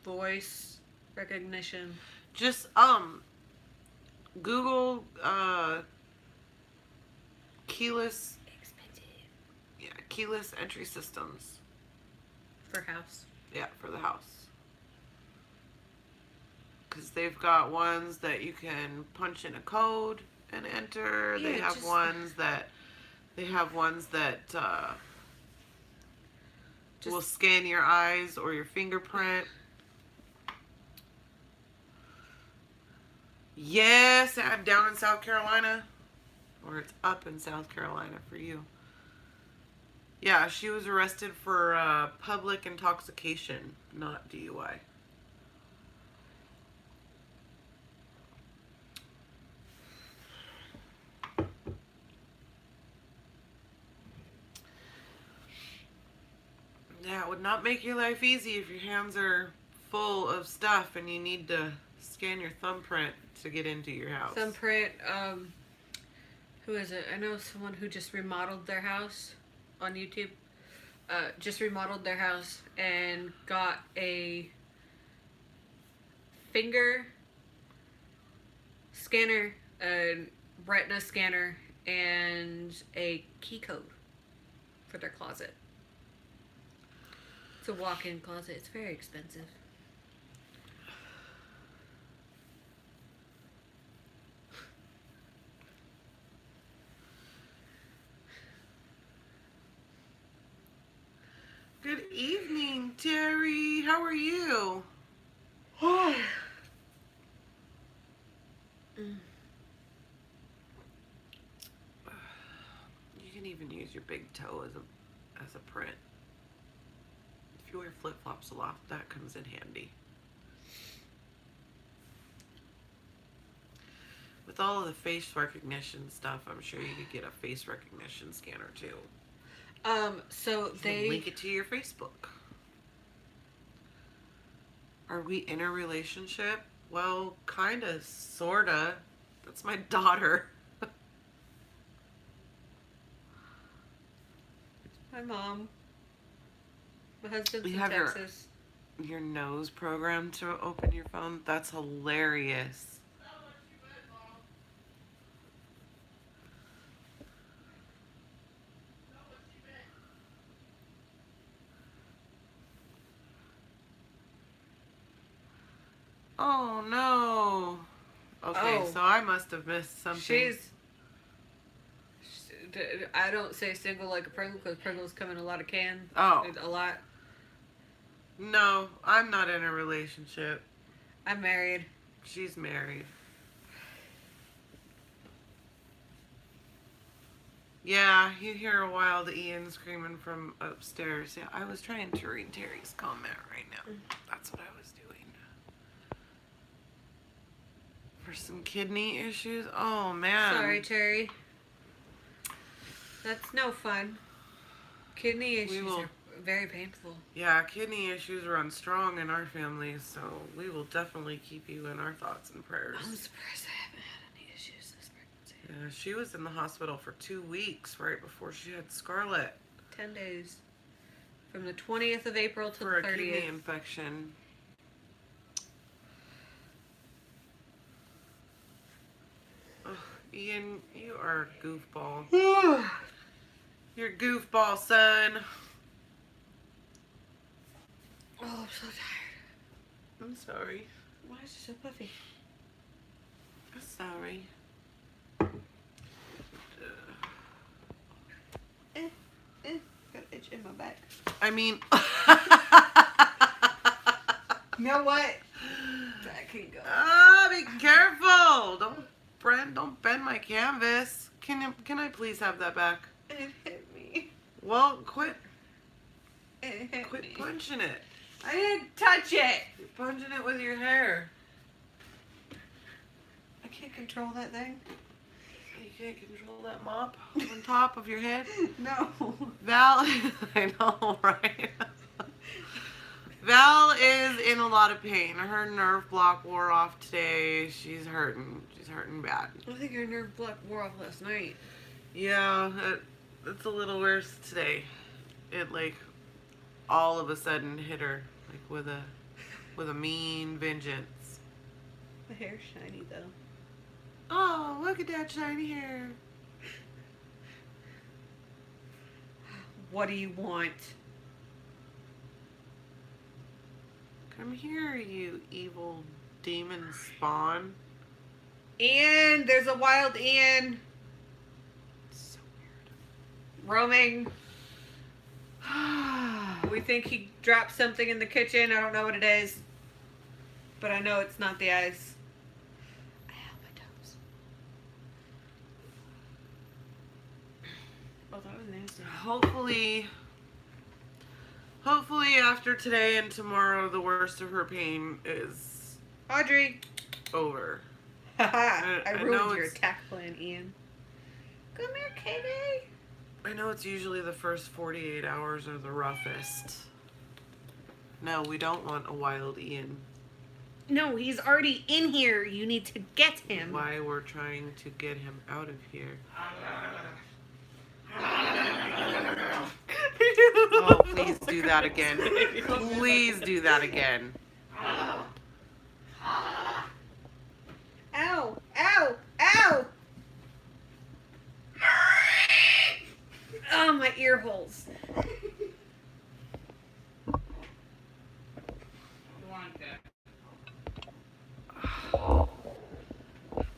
voice recognition. Just Google keyless keyless entry systems. For house. Yeah, for the house. Because they've got ones that you can punch in a code and enter. They Yeah, have just- ones that will scan your eyes or your fingerprint. Yes, I'm down in South Carolina. Or it's up in South Carolina for you. Yeah, she was arrested for public intoxication, not DUI. Yeah, it would not make your life easy if your hands are full of stuff and you need to scan your thumbprint to get into your house. Thumbprint. Who is it? I know someone who just remodeled their house on YouTube. Just remodeled their house and got a finger scanner, a retina scanner, and a key code for their closet. It's a walk-in closet. It's very expensive. Good evening, Terry. How are you? You can even use your big toe as a print. If you wear flip-flops a lot, that comes in handy. With all of the face recognition stuff, I'm sure you could get a face recognition scanner too. So They link it to your Facebook. Are we in a relationship? Well, kinda, sorta. That's my daughter. My mom. My husband's You in have Texas. your nose programmed to open your phone? That's hilarious. Oh no. Okay, Oh. so I must have missed something. I don't say single like a Pringle because Pringles come in a lot of cans. Oh. A lot. No, I'm not in a relationship. I'm married. She's married. Yeah, you hear a wild Ian screaming from upstairs. Yeah, I was trying to read Terry's comment right now. That's what I was doing. For some kidney issues? Oh, man. Sorry, Terry. That's no fun. Kidney issues are very painful. Yeah, kidney issues run strong in our family, so we will definitely keep you in our thoughts and prayers. I'm surprised I haven't had any issues this pregnancy. Yeah, she was in the hospital for 2 weeks right before she had scarlet 10 days. From the 20th of April to for the a 30th. kidney infection. Ugh, Ian, you are a goofball. You're a goofball, son. Oh, I'm so tired. I'm sorry. Why is it so puffy? I'm sorry. Got an itch in my back. I mean... You know what? That can go. Ah, be careful! Don't bend my canvas. Can I please have that back? It hit me. Well, quit It hit me. punching it. I didn't touch it. You're punching it with your hair. I can't control that thing. You can't control that mop on top of your head. No. Val, I know, right? Val is in a lot of pain. Her nerve block wore off today. She's hurting. She's hurting bad. I think her nerve block wore off last night. Yeah, it's a little worse today. It like all of a sudden hit her like with a mean vengeance. The hair's shiny though. Oh, look at that shiny hair. What do you want? Come here, you evil demon spawn. Ian, there's a wild Ian So roaming. weird. We think he dropped something in the kitchen. I don't know what it is. But I know it's not the ice. I have my toes. Oh, that was nasty. Hopefully after today and tomorrow, the worst of her pain is Audrey. over. Haha. I I know ruined your it's- attack plan, Ian. Come here, Katie. I know it's usually the first 48 hours are the roughest. No, we don't want a wild Ian. No, he's already in here. You need to get him. Why we're trying to get him out of here. Oh, please do that again. Please do that again. Ow! Ow! Ow! Oh, my ear holes.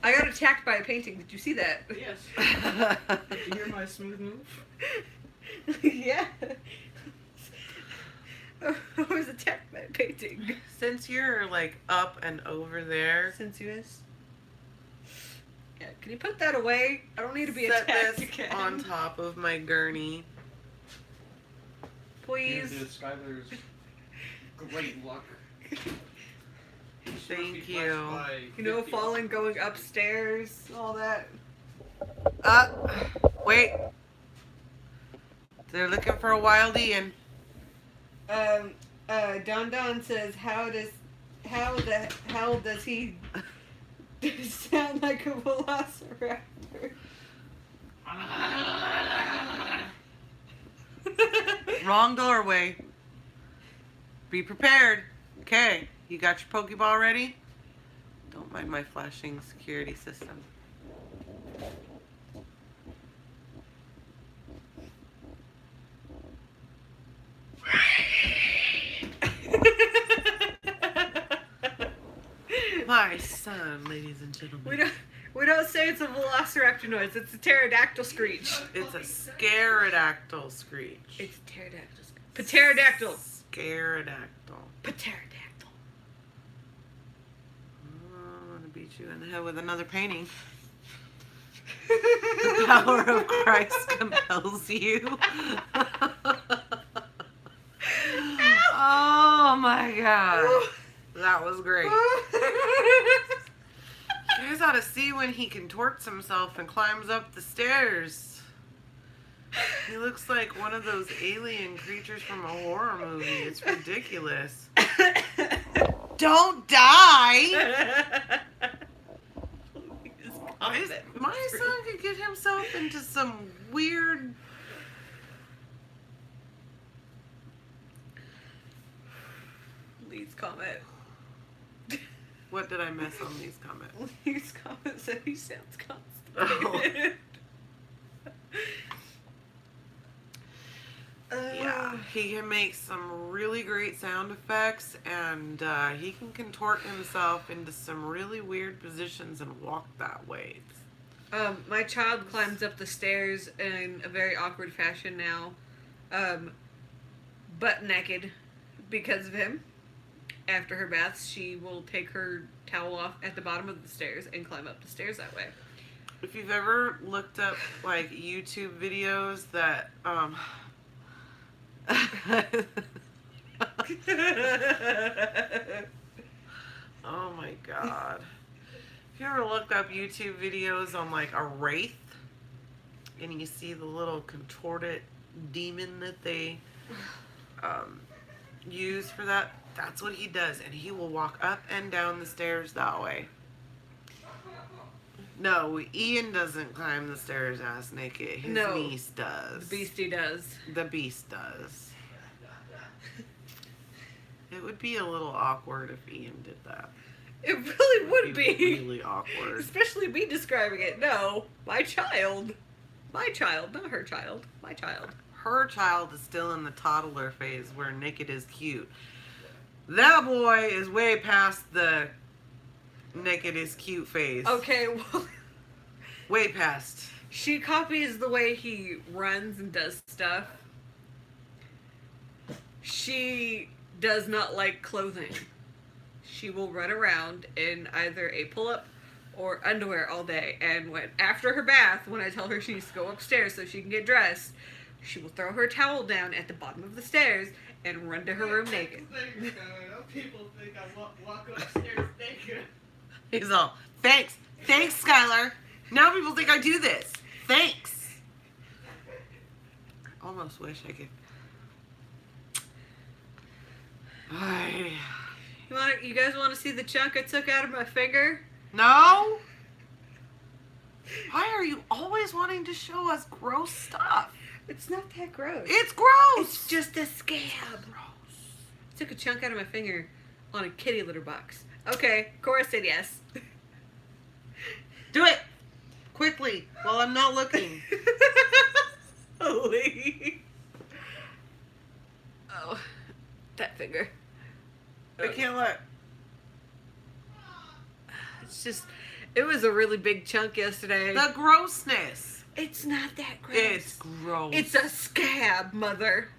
I got attacked by a painting. Did you see that? Yes. Did you hear my smooth move? Yeah. I was attacked by a painting. Since you're like up and over there, Sensuous. Yeah, can you put that away? I don't need to be set attacked this again. on top of my gurney. Please. Dude, Skylar's great luck. Thank you. You know, falling, going upstairs, all that. Wait. They're looking for a wild Ian. Don Don says, how the hell does he sound like a velociraptor? Wrong doorway. Be prepared. Okay, you got your Pokeball ready? Don't mind my flashing security system. My son, ladies and gentlemen. We don't say it's a velociraptor noise. It's a pterodactyl screech. It's a scarodactyl screech. It's a pterodactyl screech. Pterodactyl. Scarodactyl. Pterodactyl. I'm gonna beat you in the head with another painting. The power of Christ compels you. Oh my god. That was great. You guys ought to see when he contorts himself and climbs up the stairs. He looks like one of those alien creatures from a horror movie. It's ridiculous. Don't die! My son could get himself into some weird... Lee's comment. What did I miss on these comments? Lee's comment said he sounds constipated. Yeah, he can make some really great sound effects, and he can contort himself into some really weird positions and walk that way. My child climbs up the stairs in a very awkward fashion now, butt naked because of him. After her baths, she will take her towel off at the bottom of the stairs and climb up the stairs that way. If you've ever looked up like YouTube videos that oh my god. If you ever looked up YouTube videos on like a wraith and you see the little contorted demon that they use for that, that's what he does, and he will walk up and down the stairs that way. No, Ian doesn't climb the stairs ass naked. His niece does. The beastie does. The beast does. It would be a little awkward if Ian did that. It really would be. Really awkward. Especially me describing it. No, my child. My child, not her child. My child. Her child is still in the toddler phase where naked is cute. That boy is way past the naked is cute phase. Okay, well, Way past. she copies the way he runs and does stuff. She does not like clothing. She will run around in either a pull-up or underwear all day. And when after her bath, when I tell her she needs to go upstairs so she can get dressed, she will throw her towel down at the bottom of the stairs and run to her room naked. People think I walk upstairs naked. He's all, thanks. Thanks, Skylar. Now people think I do this. Thanks. I almost wish I could. You guys want to see the chunk I took out of my finger? No? Why are you always wanting to show us gross stuff? It's not that gross. It's gross. It's just a scab. gross. I took a chunk out of my finger on a kitty litter box. Okay, Cora said yes. Do it quickly while I'm not looking. Holy. Oh, that finger. I can't look. It's just, it was a really big chunk yesterday. The grossness. It's not that gross. It's gross. It's a scab, mother.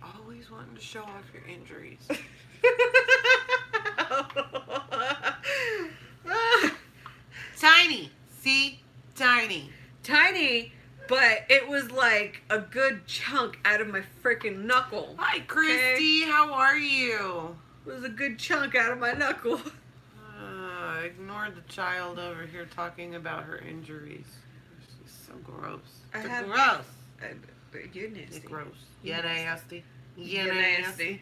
Always wanting to show off your injuries. Tiny. See? Tiny. Tiny, but it was like a good chunk out of my freaking knuckle. Hi, Christy. How are you? It was a good chunk out of my knuckle. Ignore the child over here talking about her injuries. She's so gross. Gross. You're nasty. It's gross. You're Yeah, nasty. Yeah, You're nasty.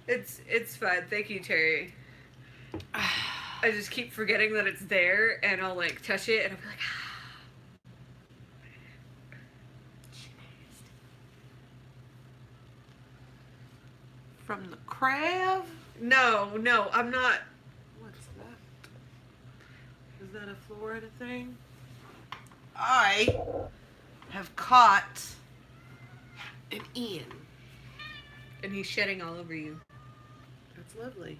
nasty. It's fine. Thank you, Terry. I just keep forgetting that it's there, and I'll like touch it, and I'll be like, From the crab? no, I'm not. What's that? Is that a Florida thing? I have caught an Ian. And he's shedding all over you. That's lovely.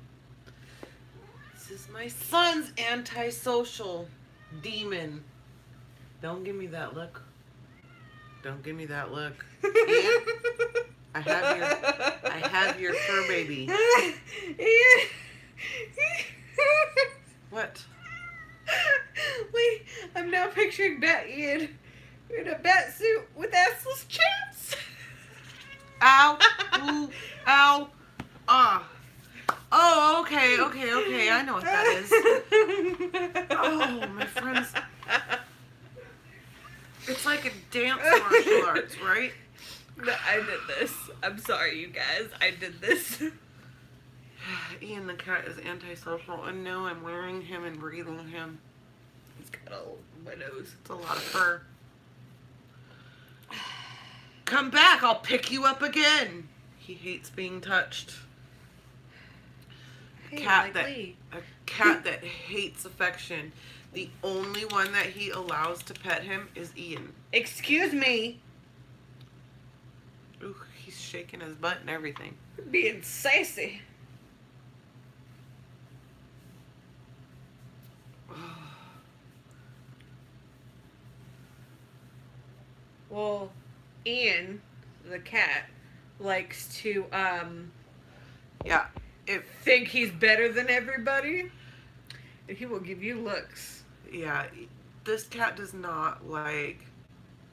This is my son's antisocial demon. Don't give me that look. Don't give me that look. Ian, I have your fur baby. What? Wait, I'm now picturing Bat Ian in a bat suit with assless chaps. Ow. Ooh. Ow. Ah. Oh, okay. I know what that is. Oh, my friends. It's like a dance martial arts, right? No, I did this. I'm sorry, you guys. I did this. Ian the cat is antisocial, and no, I'm wearing him and breathing him. He's got all my nose. It's a lot of fur. Come back, I'll pick you up again. He hates being touched. Hey, cat Lee. A cat that hates affection. The only one that he allows to pet him is Ian. Excuse me. Ooh, he's shaking his butt and everything. Being sassy. Well, Ian, the cat, likes to Yeah. If think he's better than everybody, and he will give you looks. yeah, this cat does not like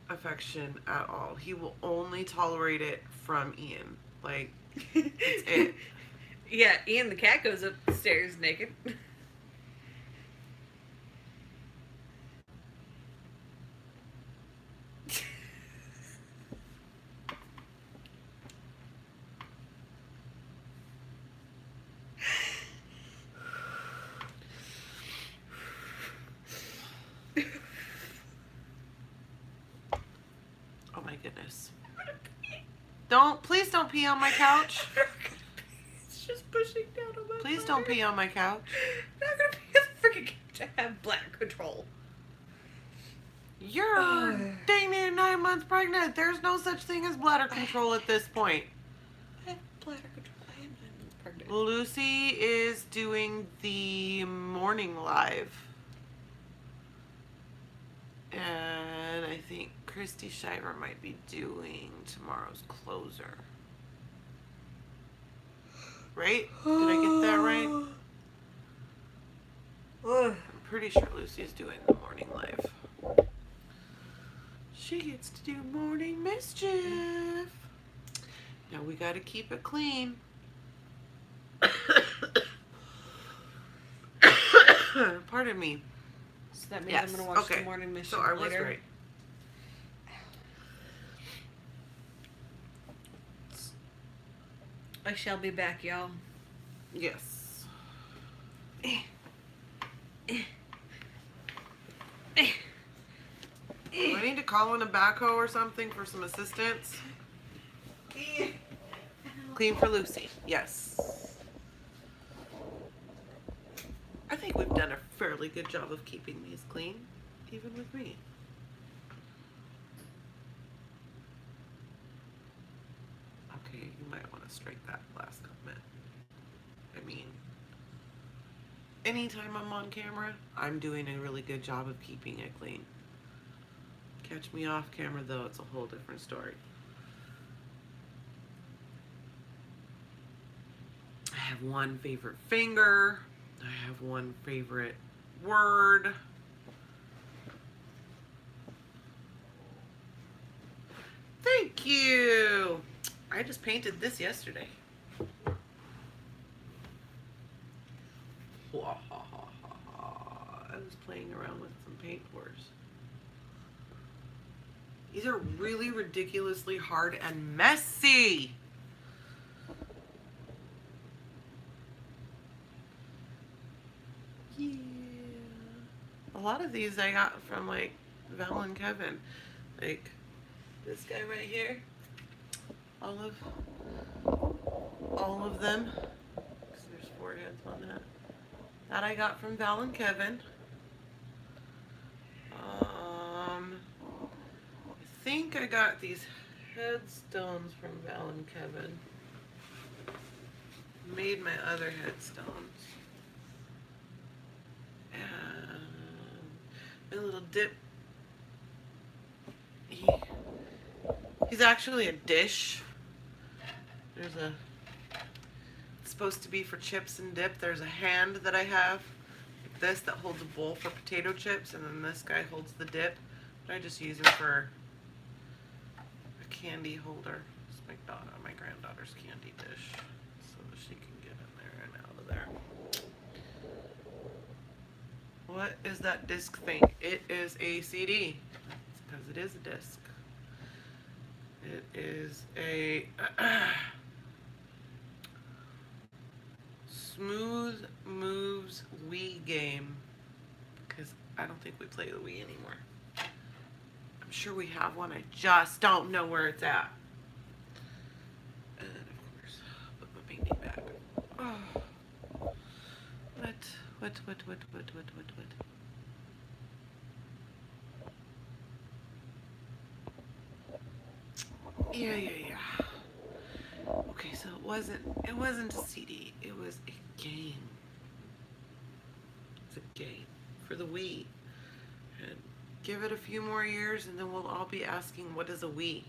affection at all. He will only tolerate it from Ian. Like, that's it. Yeah, Ian the cat goes upstairs naked. Oh my goodness. Please don't pee on my couch. It's just pushing down on my Please bladder. don't pee on my couch. I'm not gonna pee on the freaking couch. I have bladder control. You're dang near 9 months pregnant. There's no such thing as bladder control at this point. I have bladder control. I am 9 months pregnant. Lucy is doing the morning live. And I think Christy Shiver might be doing tomorrow's closer. Right? Did I get that right? I'm pretty sure Lucy's doing the morning live. She gets to do morning mischief. Now we gotta keep it clean. Pardon me. So that means Yes. I'm gonna watch Okay. the morning mission So I was later. right. I shall be back, y'all. Yes. Do I need to call in a backhoe or something for some assistance? Clean for Lucy. Yes. I think we've done a fairly good job of keeping these clean, even with me. Okay, you might want to strike that last comment. I mean, anytime I'm on camera, I'm doing a really good job of keeping it clean. Catch me off camera though, it's a whole different story. I have one favorite finger. I have one favorite word. Thank you. I just painted this yesterday. I was playing around with some paint pours. These are really ridiculously hard and messy. Yeah. A lot of these I got from like Val and Kevin. Like this guy right here. All of them. 'Cause there's 4 heads on that. That I got from Val and Kevin. I think I got these headstones from Val and Kevin. Made my other headstones. And my little dip. He's actually a dish. There's a, it's supposed to be for chips and dip. There's a hand that I have, like this, that holds a bowl for potato chips, and then this guy holds the dip. But I just use him for a candy holder. It's my granddaughter's candy dish, so that she can get in there and out of there. What is that disc thing? It is a CD. It's because it is a disc. It is a Smooth Moves Wii game, because I don't think we play the Wii anymore. I'm sure we have one, I just don't know where it's at. And of course, put my painting back. Oh. What? Yeah. Okay, so it wasn't a CD, it was a game. It's a game for the Wii. And give it a few more years and then we'll all be asking, what is a Wii?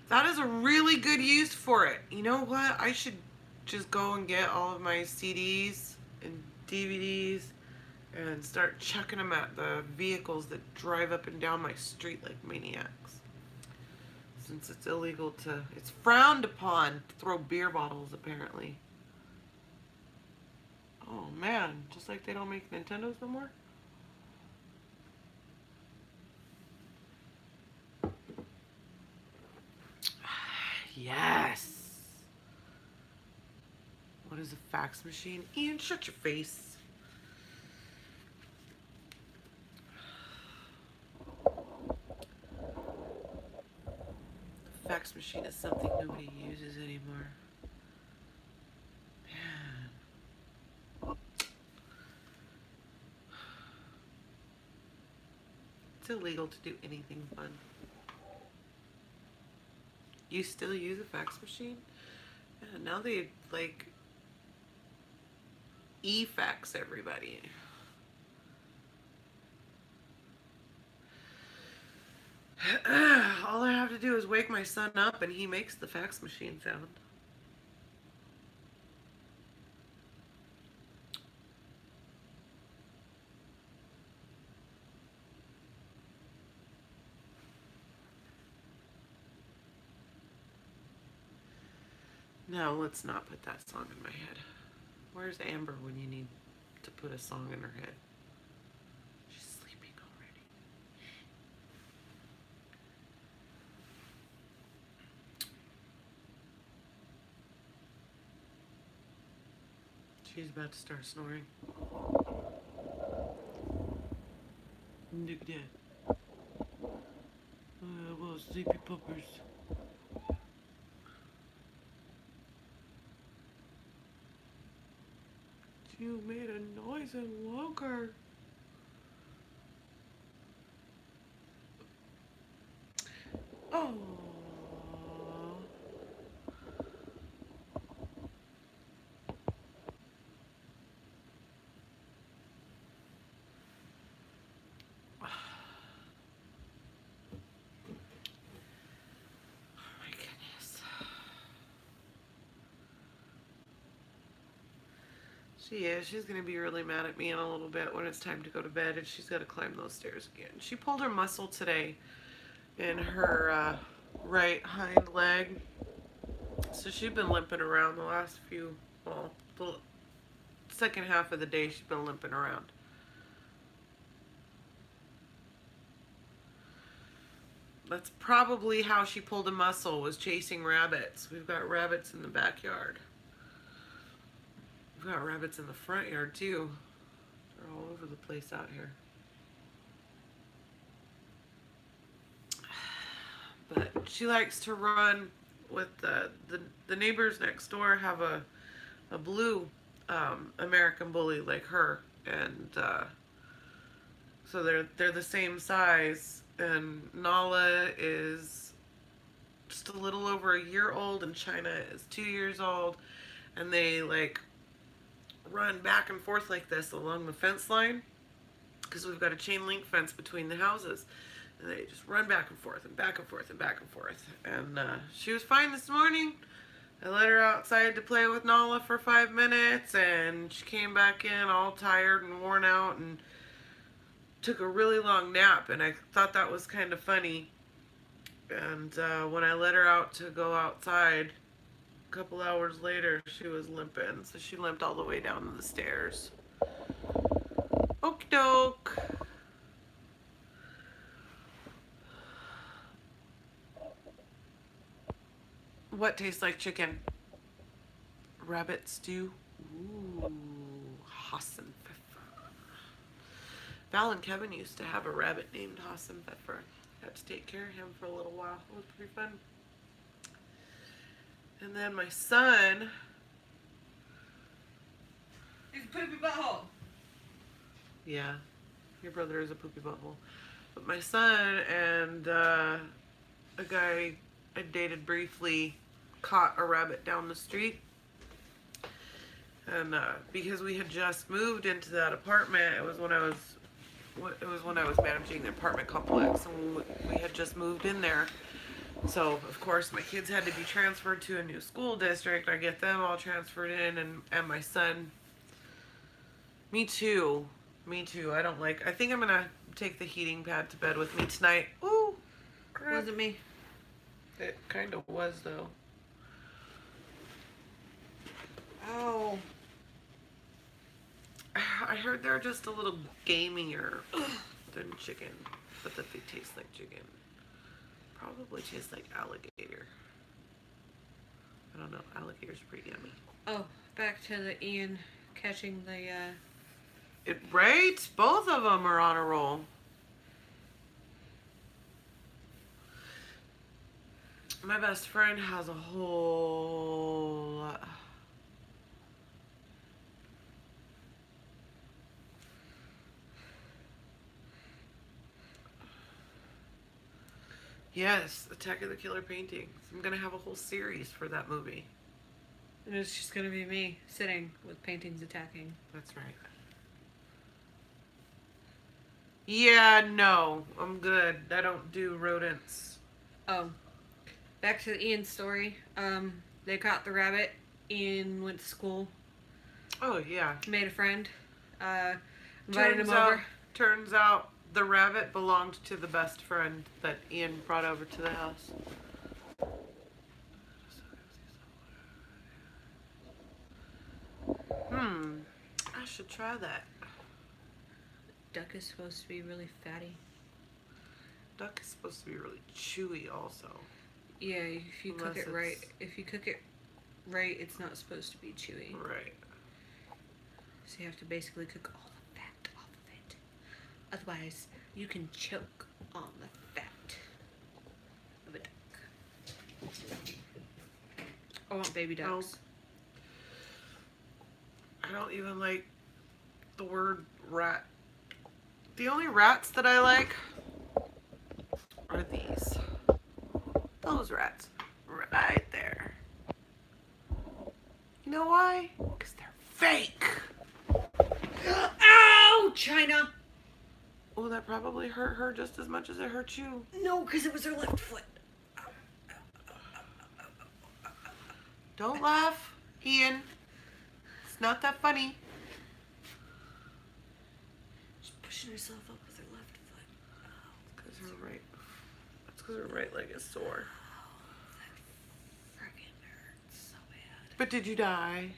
That is a really good use for it. You know what? I should just go and get all of my CDs and DVDs and start chucking them at the vehicles that drive up and down my street like maniacs. Since it's illegal it's frowned upon to throw beer bottles, apparently. Oh man, just like they don't make Nintendos no more? Yes! What is a fax machine? Ian, shut your face. Fax machine is something nobody uses anymore. Man. It's illegal to do anything fun. You still use a fax machine? Yeah, now they like e-fax everybody. All I have to do is wake my son up and he makes the fax machine sound. No, let's not put that song in my head. Where's Amber when you need to put a song in her head? She's sleeping already. She's about to start snoring. Look at that. Well, sleepy puppers. You made a noise and woke her. Oh. My goodness. She is. She's going to be really mad at me in a little bit when it's time to go to bed, and she's got to climb those stairs again. She pulled her muscle today in her right hind leg. So she's been limping around the last few, well, the second half of the day she's been limping around. That's probably how she pulled a muscle, was chasing rabbits. We've got rabbits in the backyard. We've got rabbits in the front yard too. They're all over the place out here. But she likes to run with the neighbors next door have a blue American bully like her, and so they're the same size. And Nala is just a little over a year old, and CHYNA is 2 years old, and they like run back and forth like this along the fence line because we've got a chain link fence between the houses. And they just run back and forth and back and forth and back and forth. And she was fine this morning. I let her outside to play with Nala for 5 minutes, and she came back in all tired and worn out and took a really long nap, and I thought that was kind of funny. And when I let her out to go outside, a couple hours later, she was limping. So she limped all the way down the stairs. Okie doke. What tastes like chicken? Rabbit stew. Ooh, Hassenpfeffer. Val and Kevin used to have a rabbit named Hassenpfeffer. Had to take care of him for a little while. It was pretty fun. And then my son. He's a poopy butthole. Yeah, your brother is a poopy butthole. But my son and a guy I dated briefly caught a rabbit down the street, and because we had just moved into that apartment, it was when I was managing the apartment complex, and we had just moved in there. So of course my kids had to be transferred to a new school district. I get them all transferred in, and my son. Me too. I think I'm gonna take the heating pad to bed with me tonight. Ooh, crap. Wasn't me. It kind of was, though. Oh. I heard they're just a little gamier than chicken, but that they taste like chicken. Probably taste like alligator. I don't know. Alligator's pretty yummy. Oh, back to the Ian catching the, Right? Both of them are on a roll. My best friend has a whole lot. Yes, Attack of the Killer Paintings. I'm gonna have a whole series for that movie. and it's just gonna be me sitting with paintings attacking. That's right. Yeah, no, I'm good. I don't do rodents. Oh, back to the Ian story. They caught the rabbit. Ian went to school, Oh, yeah. made a friend, invited him over. Turns out the rabbit belonged to the best friend that Ian brought over to the house. I should try that. Duck is supposed to be really fatty. Duck is supposed to be really chewy also. Yeah, if you cook Unless it right. it's- If you cook it right, it's not supposed to be chewy. Right. So you have to basically cook all the fat off of it. Otherwise, you can choke on the fat of a duck. I want baby ducks. I don't even like the word rat. The only rats that I like are these. Those rats right there. You know why? Because they're fake. Ow! CHYNA! Oh, that probably hurt her just as much as it hurt you. No, because it was her left foot. Don't laugh, Ian. It's not that funny. She's pushing herself up with her left foot. That's because her right leg is sore. That friggin' hurts so bad. But did you die?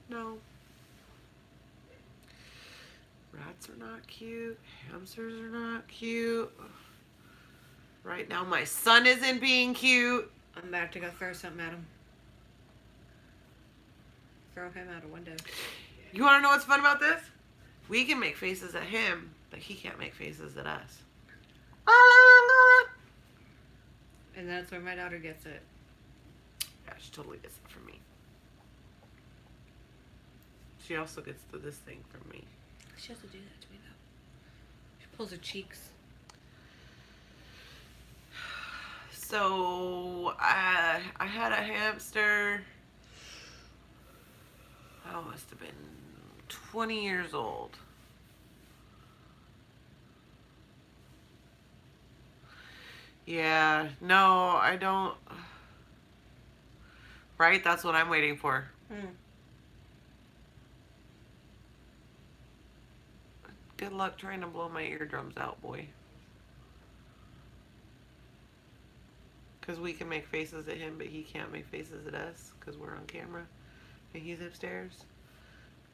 No. Rats are not cute. Hamsters are not cute. Right now my son isn't being cute. I'm about to go throw something at him. Throw him out a window. You want to know what's fun about this? We can make faces at him, but he can't make faces at us. And that's where my daughter gets it. Yeah, she totally gets it from me. She also gets this thing from me. She has to do that to me though. She pulls her cheeks. So I had a hamster. I must have been 20 years old. Yeah, no, I don't. Right? That's what I'm waiting for. Good luck trying to blow my eardrums out, boy. Because we can make faces at him, but he can't make faces at us because we're on camera and he's upstairs.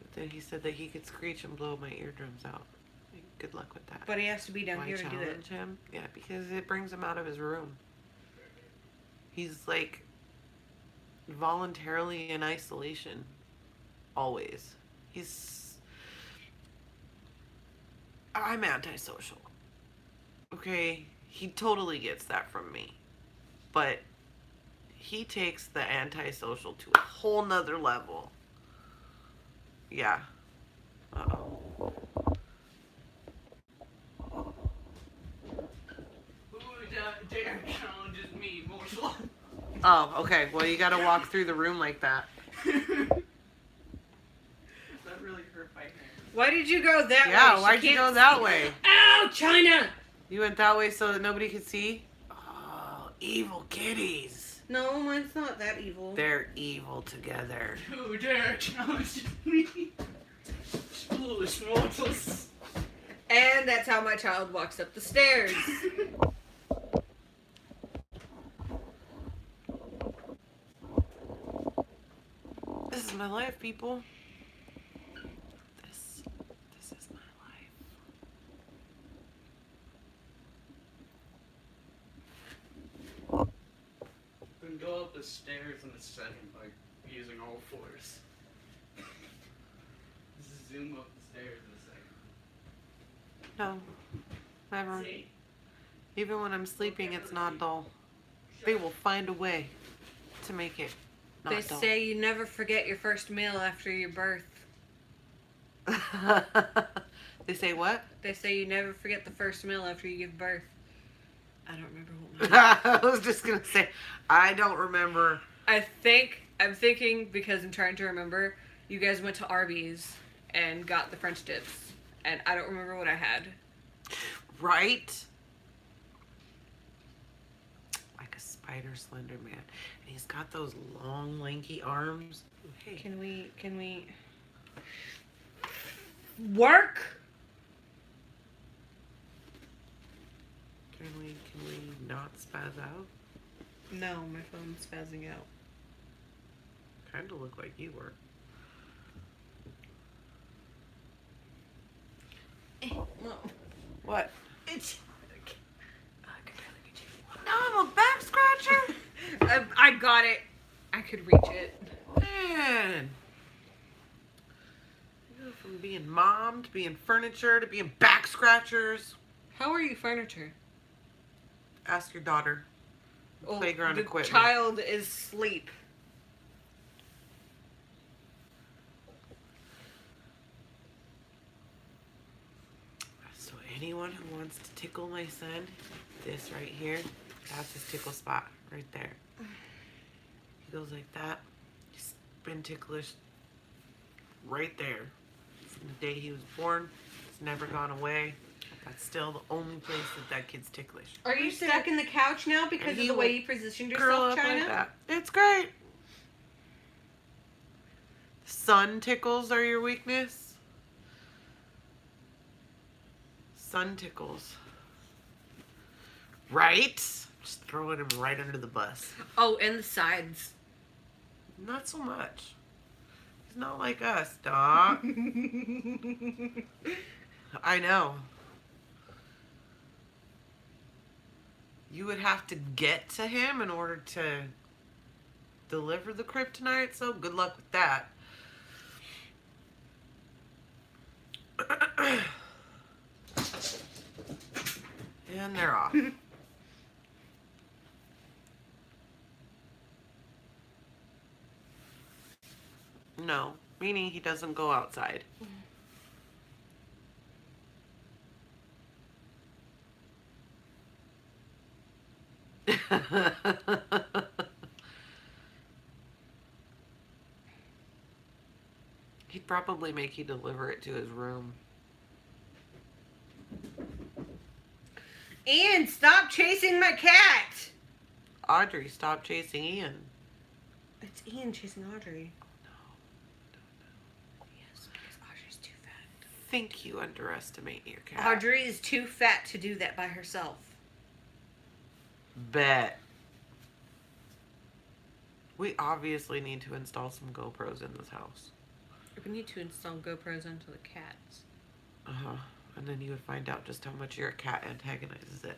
But then he said that he could screech and blow my eardrums out. Good luck with that. But he has to be down Why here to do it. challenge him? Yeah, because it brings him out of his room. He's like voluntarily in isolation. Always. I'm antisocial. Okay? He totally gets that from me. But he takes the antisocial to a whole nother level. Yeah. Uh-oh. Who dare challenges me emotional? Oh, okay. Well, you gotta walk through the room like that. That really hurt my hand. Why did you go that way? Yeah, She why'd you can't go that see. way? Ow, CHYNA! You went that way so that nobody could see? Oh, evil kitties. No, mine's not that evil. They're evil together. Who dare challenges me? Foolish mortals. And that's how my child walks up the stairs. This is my life, people. This is my life. Then go up the stairs in a second by using all fours. Just zoom up the stairs in a second. No. Never. See? Even when I'm sleeping, it's not dull. They will find a way to make it not They dull. say you never forget your first meal after your birth. They say what? They say you never forget the first meal after you give birth. I don't remember what mine I was just gonna say, I don't remember. I'm thinking because I'm trying to remember, you guys went to Arby's and got the French dips. And I don't remember what I had. Right? Like a spider slender man. And he's got those long, lanky arms. Hey. Can we work? Can we not spaz out? No, my phone's spazzing out. Kind of look like you were. What? It's. No, I'm a back scratcher. I got it. I could reach it. Man. You go from being mom to being furniture to being back scratchers. How are you furniture? Ask your daughter. Oh, Playground the equipment. child is asleep. So anyone who wants to tickle my son, this right here, that's his tickle spot right there. He goes like that. He's been ticklish right there from the day he was born. It's never gone away. That's still the only place that kid's ticklish. Are you stuck in the couch now because And of he the way will you positioned Curl yourself, up China? like that. It's great. Sun tickles are your weakness. Sun tickles. Right? Just throwing him right under the bus. Oh, and the sides. Not so much. He's not like us, Doc. I know. You would have to get to him in order to deliver the kryptonite, so good luck with that. And they're off. No, meaning he doesn't go outside. He'd probably make you deliver it to his room. Ian, stop chasing my cat! Audrey, stop chasing Ian. It's Ian chasing Audrey. Yes, because Audrey's too fat. Think you underestimate your cat. Audrey is too fat to do that by herself. Bet. We obviously need to install some GoPros in this house. We need to install GoPros into the cats. Uh-huh. And then you would find out just how much your cat antagonizes it.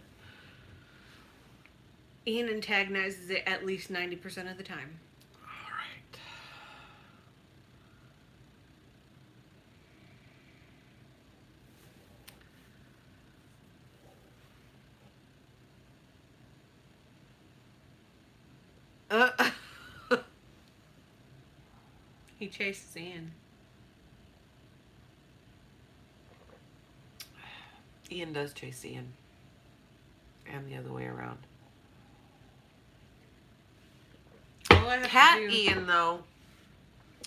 Ian antagonizes it at least 90% of the time. All right. He chases Ian. Ian does chase Ian. And the other way around. All I have Cat to do... Ian, though,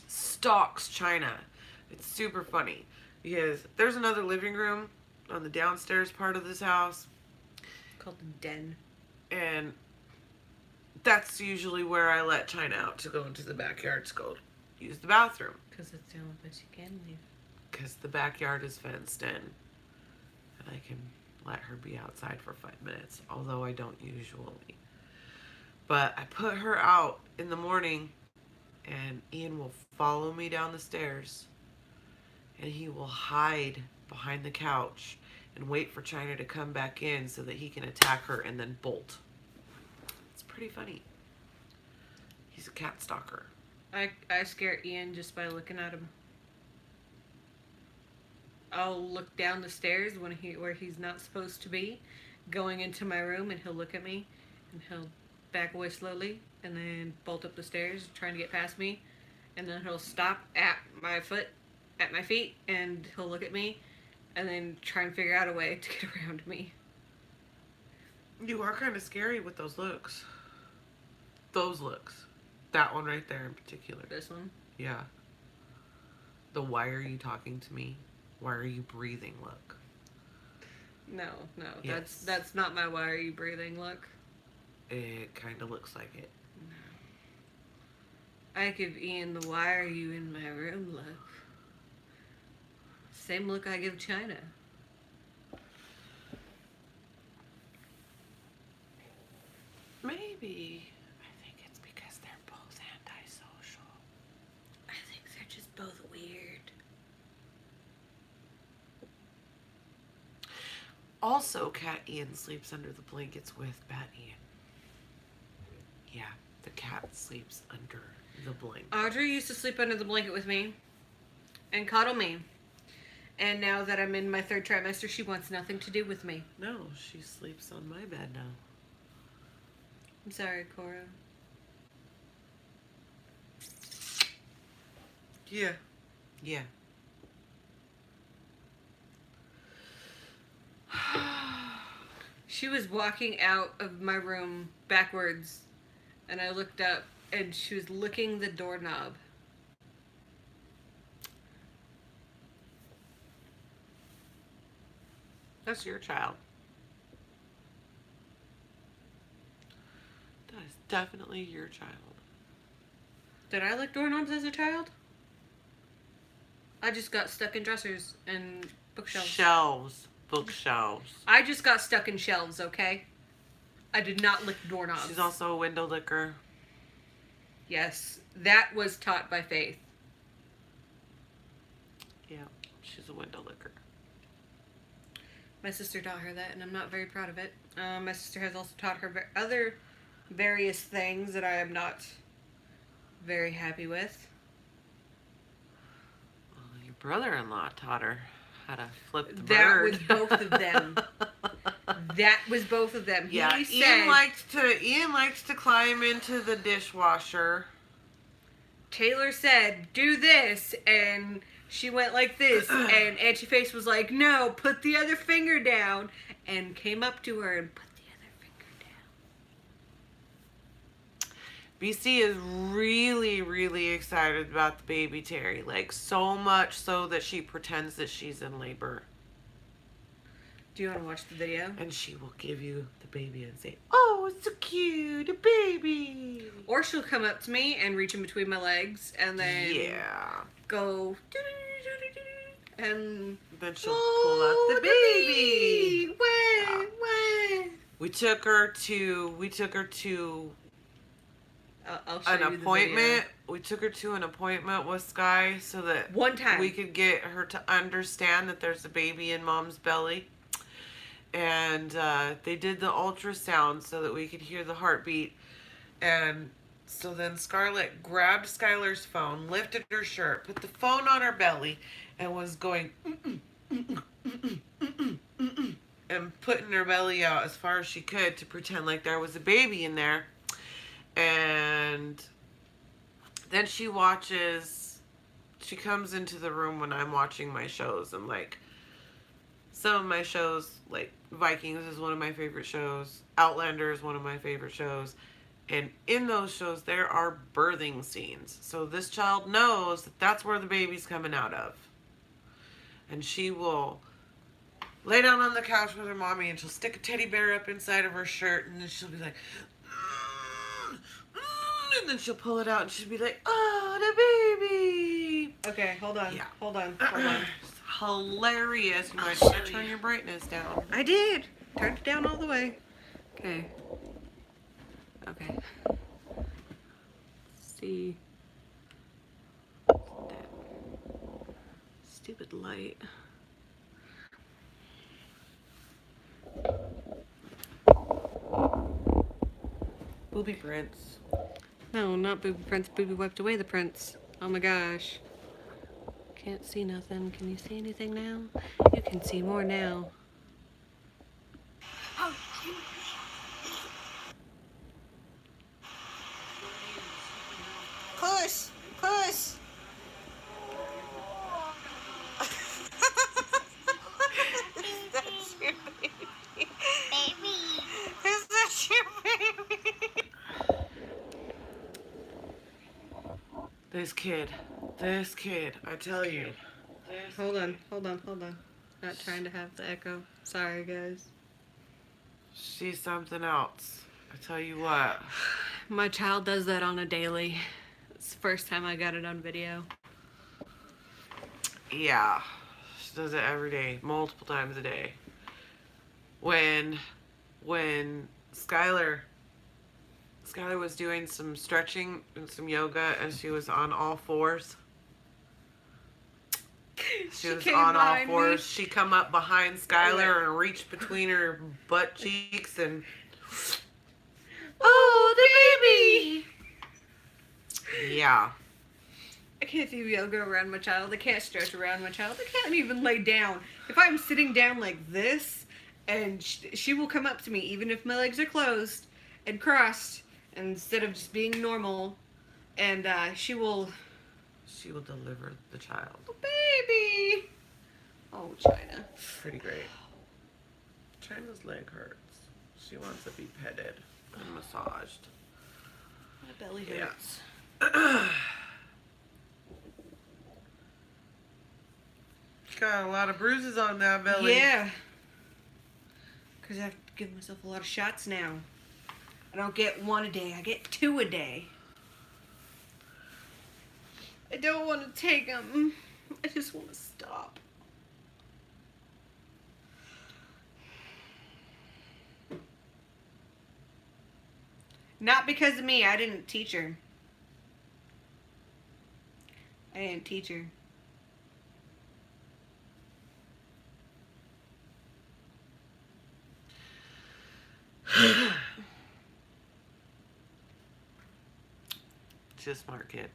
stalks China. It's super funny. Because there's another living room on the downstairs part of this house. Called the den. And that's usually where I let China out to go into the backyard to go use the bathroom. Because it's the only place you can leave. Because the backyard is fenced in. And I can let her be outside for 5 minutes. Although I don't usually. But I put her out in the morning. And Ian will follow me down the stairs. And he will hide behind the couch. And wait for China to come back in so that he can attack her and then bolt. It's pretty funny. He's a cat stalker. I scare Ian just by looking at him. I'll look down the stairs where he's not supposed to be, going into my room, and he'll look at me, and he'll back away slowly, and then bolt up the stairs, trying to get past me, and then he'll stop at my feet, and he'll look at me, and then try and figure out a way to get around me. You are kind of scary with those looks. Those looks. That one right there in particular. This one? Yeah. The why are you talking to me? Why are you breathing look? No, Yes. that's not my why are you breathing look. It kind of looks like it. I give Ian the why are you in my room look. Same look I give China. Maybe. I think it's because they're both antisocial. I think they're just both weird. Also, Cat Ian sleeps under the blankets with Bat Ian. Yeah. The cat sleeps under the blanket. Audrey used to sleep under the blanket with me and cuddle me. And now that I'm in my 3rd trimester, she wants nothing to do with me. No, she sleeps on my bed now. I'm sorry, Cora. Yeah. Yeah. She was walking out of my room backwards, and I looked up, and she was licking the doorknob. That's your child. That is definitely your child. Did I lick doorknobs as a child? I just got stuck in dressers and bookshelves. Shelves. Bookshelves. I just got stuck in shelves, okay? I did not lick doorknobs. She's also a window licker. Yes, that was taught by Faith. Yeah, she's a window licker. My sister taught her that, and I'm not very proud of it. My sister has also taught her other various things that I am not very happy with. Well, your brother-in-law taught her how to flip the That bird. was both of them. That was both of them. Yeah, He said, Ian likes to climb into the dishwasher. Taylor said, do this, and she went like this, and Auntie Face was like, no, put the other finger down, and came up to her and put the other finger down. BC is really, really excited about the baby Terry. Like, so much so that she pretends that she's in labor. Do you want to watch the video? And she will give you the baby and say, oh, it's so cute, a baby. Or she'll come up to me and reach in between my legs, and then go, and then she'll pull out the baby. When? We took her to I'll show an you the appointment. video. We took her to an appointment with Sky so that One time. we could get her to understand that there's a baby in mom's belly. And they did the ultrasound so that we could hear the heartbeat. And so then Scarlett grabbed Skylar's phone, lifted her shirt, put the phone on her belly, and was going and putting her belly out as far as she could to pretend like there was a baby in there. And then she comes into the room when I'm watching my shows, and like some of my shows, like Vikings is one of my favorite shows, Outlander is one of my favorite shows, and in those shows there are birthing scenes. So this child knows that that's where the baby's coming out of. And she will lay down on the couch with her mommy, and she'll stick a teddy bear up inside of her shirt, and then she'll be like, and then she'll pull it out, and she'll be like, oh, the baby. Okay, hold on. Yeah. Hold on. It's hilarious. You might want to turn your brightness down. I did. Turned it down all the way. Okay. Okay. Let's see. That stupid light. Booby prints. No, not Booby Prince. Booby wiped away the prints. Oh my gosh. Can't see nothing. Can you see anything now? You can see more now. Push! Push! Is that your baby? Baby! Is that your baby? This kid, I tell you. Hold on. Not trying to have the echo. Sorry, guys. She's something else. I tell you what. My child does that on a daily. It's the first time I got it on video. Yeah. She does it every day, multiple times a day. When Skylar was doing some stretching and some yoga, and she was on all fours. She was came on all behind fours. me. She come up behind Skylar and reached between her butt cheeks and, oh, the baby! Yeah. I can't do yoga around my child. I can't stretch around my child. I can't even lay down. If I'm sitting down like this, and she will come up to me, even if my legs are closed and crossed, instead of just being normal, and she will, deliver the child. oh, baby. Oh, China. Pretty great. China's leg hurts. She wants to be petted and massaged. My belly Yeah. hurts. Got a lot of bruises on that belly. Yeah. Because I have to give myself a lot of shots now. I don't get 1 a day. I get 2 a day. I don't want to take them. I just want to stop. Not because of me. I didn't teach her. I didn't teach her. She's a smart kid.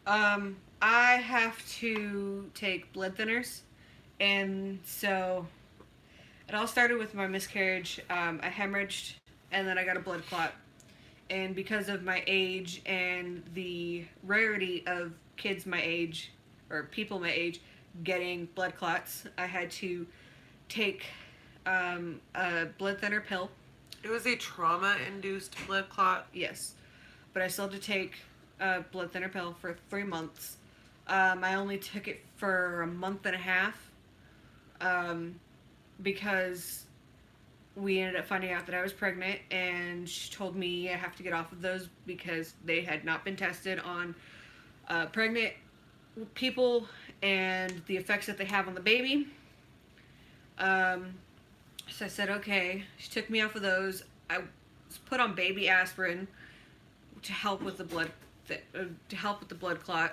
I have to take blood thinners, and so it all started with my miscarriage. I hemorrhaged, and then I got a blood clot. And because of my age and the rarity of kids my age, or people my age, getting blood clots, I had to take a blood thinner pill. It was a trauma-induced blood clot. Yes, but I still had to take a blood thinner pill for 3 months. I only took it for a month and a half because we ended up finding out that I was pregnant, and she told me I have to get off of those because they had not been tested on pregnant people and the effects that they have on the baby. So I said, okay. She took me off of those. I was put on baby aspirin to help with the blood clot.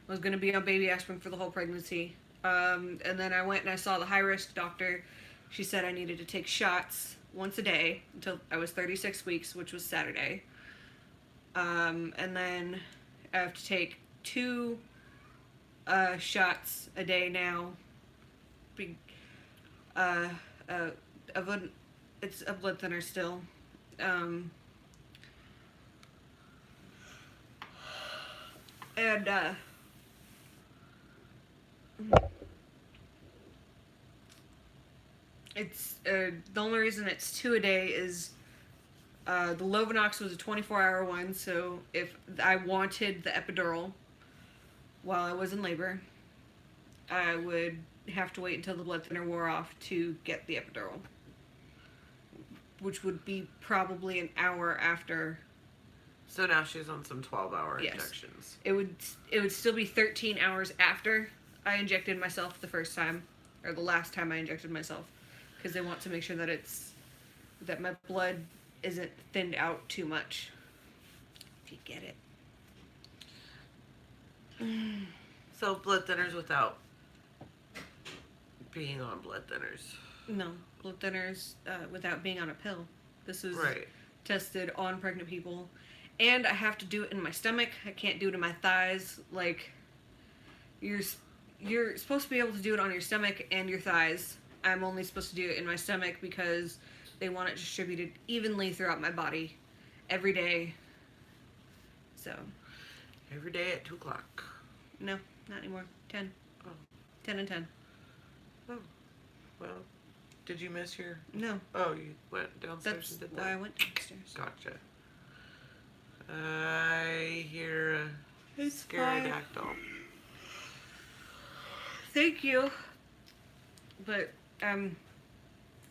I was going to be on baby aspirin for the whole pregnancy. And then I went and I saw the high-risk doctor. She said I needed to take shots once a day until I was 36 weeks, which was Saturday. And then I have to take 2 shots a day now. It's a blood thinner still. It's the only reason it's 2 a day is the Lovenox was a 24-hour one, so if I wanted the epidural while I was in labor, I would have to wait until the blood thinner wore off to get the epidural, which would be probably an hour after. So now she's on some 12-hour Yes. injections. It would still be 13 hours after I injected myself the first time, or the last time I injected myself, because they want to make sure that my blood isn't thinned out too much. If you get it. So blood thinners without being on blood thinners. No, blood thinners without being on a pill. This is Right. tested on pregnant people. And I have to do it in my stomach. I can't do it in my thighs. Like, you're supposed to be able to do it on your stomach and your thighs. I'm only supposed to do it in my stomach because they want it distributed evenly throughout my body every day. So, Every day at 2 o'clock. no, not anymore. 10. Oh. 10 and 10. Oh. Well, did you miss your... No, Oh, you went downstairs that's and did why I that? went downstairs. Gotcha. I hear a It's fine. pterodactyl. Thank you. But I'm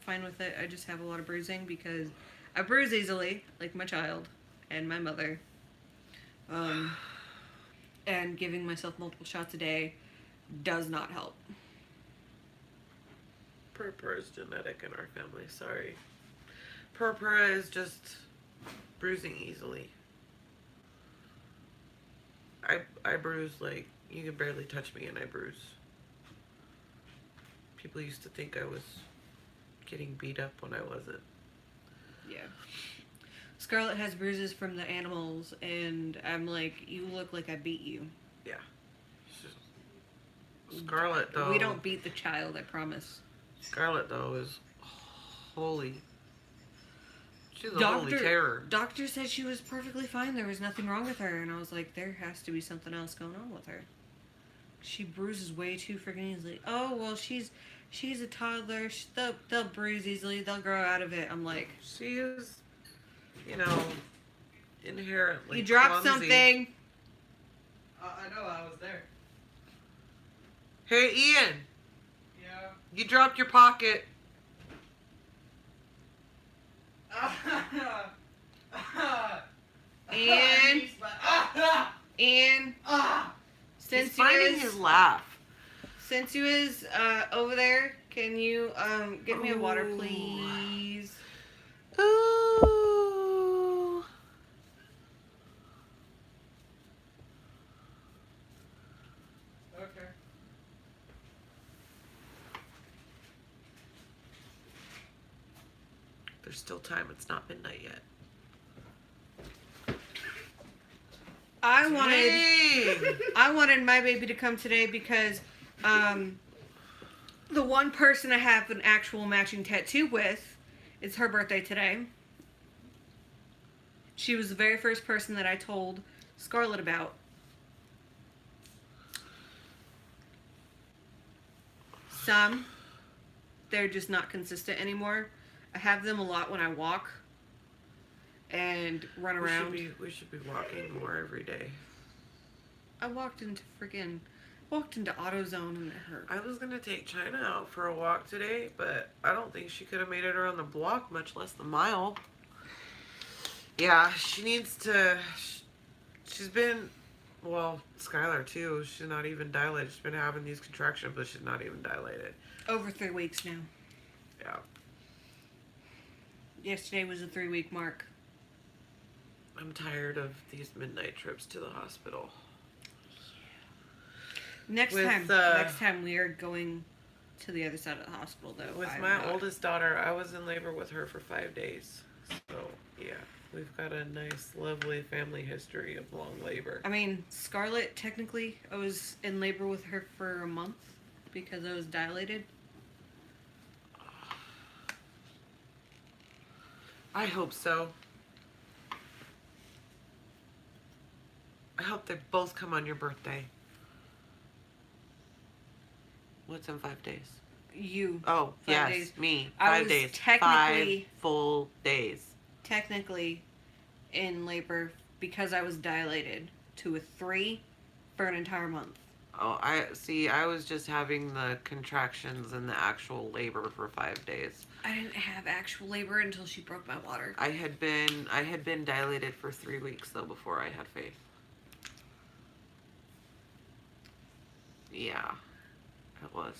fine with it. I just have a lot of bruising because I bruise easily, like my child and my mother. And giving myself multiple shots a day does not help. Purpura is genetic in our family, sorry. Purpura is just bruising easily. I bruise like, you can barely touch me and I bruise. People used to think I was getting beat up when I wasn't. Yeah. Scarlett has bruises from the animals, and I'm like, you look like I beat you. Scarlett, though. We don't beat the child, I promise. Scarlett, though, is holy. She's a holy terror. Doctor said she was perfectly fine. There was nothing wrong with her, and I was like, there has to be something else going on with her. She bruises way too freaking easily. Oh well, she's a toddler. They'll bruise easily. They'll grow out of it. I'm like, She is, you know, inherently you dropped clumsy. something. I know, I was there. Hey, Ian, Yeah. you dropped your pocket. And since He's you finding is his laugh. over there, can you get me a water, Ooh. please? Ooh. Okay. There's still time. It's not midnight yet. I Dang. wanted my baby to come today because the one person I have an actual matching tattoo with, it's her birthday today. She was the very first person that I told Scarlett about. Some, they're just not consistent anymore. I have them a lot when I walk and run around. We should be walking more every day. I walked into AutoZone and it hurt. I was gonna take China out for a walk today, but I don't think she could have made it around the block, much less the mile. Yeah, she needs to. She's been, well, Skylar too. She's not even dilated. She's been having these contractions, but she's not even dilated. Over 3 weeks now. Yeah. Yesterday was a 3-week mark. I'm tired of these midnight trips to the hospital. Next With, time we are going to the other side of the hospital, though. With I'm my not. oldest daughter, I was in labor with her for 5 days. So, yeah, we've got a nice, lovely family history of long labor. I mean, Scarlett, technically, I was in labor with her for a month because I was dilated. I hope so. I hope they both come on your birthday. What's in 5 days? You. Oh, 5 yes, days. me. I 5 was days. technically- 5 full days. Technically in labor because I was dilated to a 3 for an entire month. Oh, I was just having the contractions and the actual labor for 5 days. I didn't have actual labor until she broke my water. I had been dilated for 3 weeks though before I had faith. Yeah, it was.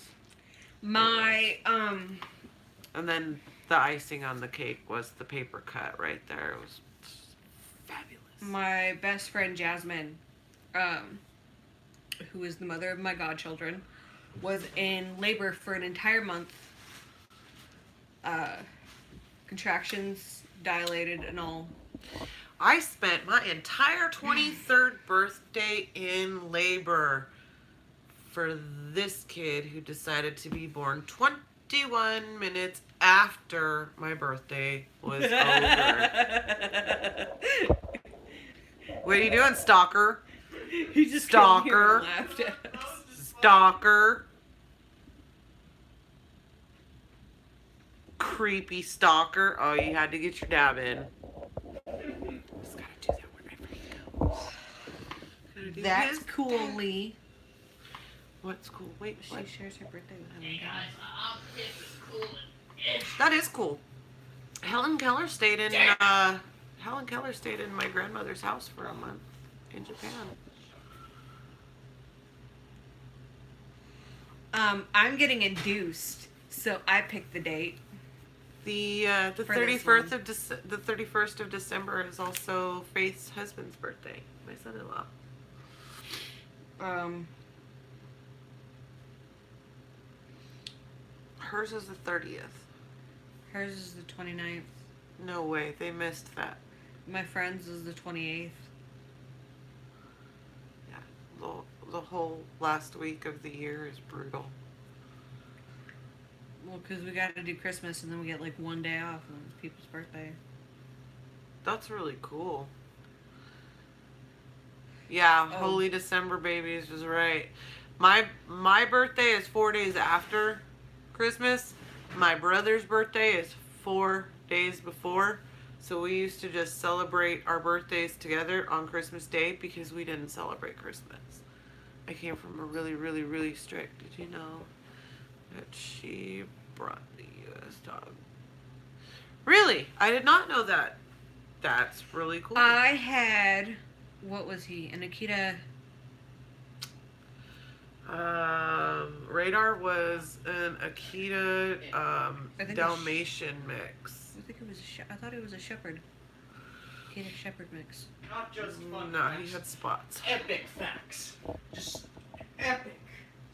My And then the icing on the cake was the paper cut right there. It was fabulous. my best friend Jasmine, who is the mother of my godchildren, was in labor for an entire month. Contractions, dilated, and all. I spent my entire 23rd birthday in labor for this kid who decided to be born 21 minutes after my birthday was over. What are you doing, stalker? He just Stalker. came here and laughed at us. Stalker. Creepy stalker. Oh, you had to get your dab in. Just gotta do that wherever you go. Gotta do That's this. cool, Lee. What's cool? Wait, She what? shares her birthday with him. Hey guys, this is cool. That is cool. Helen Keller stayed in my grandmother's house for a month in Japan. I'm getting induced, so I picked the date. The For this 31st of the 31st of December is also Faith's husband's birthday. My son-in-law. Hers is the 30th. Hers is the 29th. No way, they missed that. My friend's is the 28th. Yeah, the whole last week of the year is brutal. Well, because we got to do Christmas and then we get like one day off and then it's people's birthday. That's really cool. Yeah, Oh. Holy December babies was right. My birthday is 4 days after Christmas. My brother's birthday is 4 days before. So we used to just celebrate our birthdays together on Christmas Day because we didn't celebrate Christmas. I came from a really, really, really strict. Did you know that she brought the U.S. dog? Really? I did not know that. That's really cool. I had, what was he? An Akita. Radar was an Akita I think Dalmatian mix. I think it was I thought it was a Shepherd. Akita Shepherd mix. Not just fun No, facts. he had spots. Epic facts. Just epic.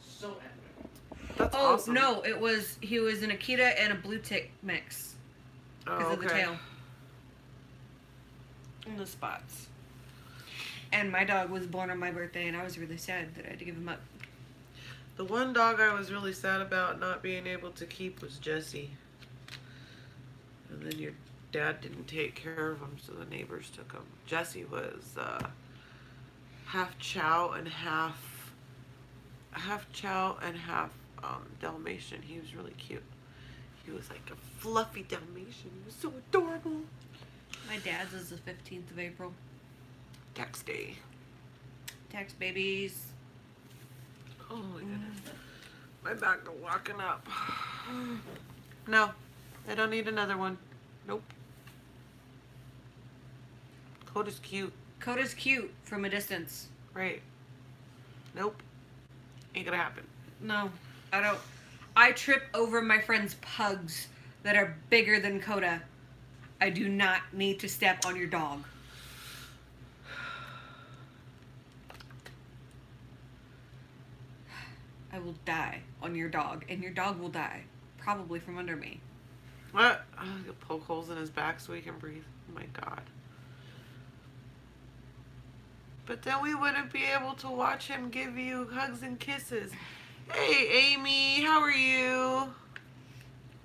So epic. That's Oh awesome. no, he was an Akita and a blue tick mix because of the tail and the spots. And my dog was born on my birthday, and I was really sad that I had to give him up. The one dog I was really sad about not being able to keep was Jesse. And then your dad didn't take care of him, so the neighbors took him. Jesse was half chow and half Dalmatian. He was really cute. He was like a fluffy Dalmatian. He was so adorable. My dad's is the 15th of April. Tax day. Tax babies. Oh my goodness. My back is locking up. No, I don't need another one. Nope. Coda's cute. Coda's cute from a distance. Right. Nope. Ain't gonna happen. No, I don't. I trip over my friend's pugs that are bigger than Coda. I do not need to step on your dog. I will die on your dog, and your dog will die. Probably from under me. What? Oh, he'll poke holes in his back so he can breathe. Oh my god. But then we wouldn't be able to watch him give you hugs and kisses. Hey, Amy, how are you?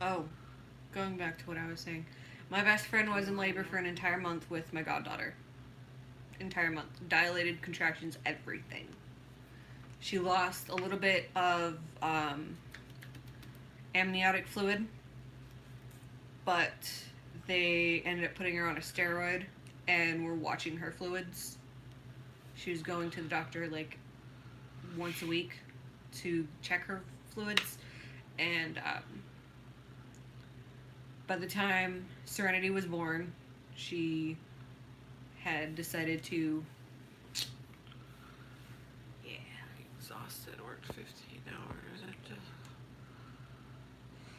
Oh, going back to what I was saying. My best friend was in labor for an entire month with my goddaughter. Entire month. Dilated contractions, everything. She lost a little bit of amniotic fluid, but they ended up putting her on a steroid and were watching her fluids. She was going to the doctor like once a week to check her fluids, and by the time Serenity was born, she had decided to Exhausted, worked 15 hours.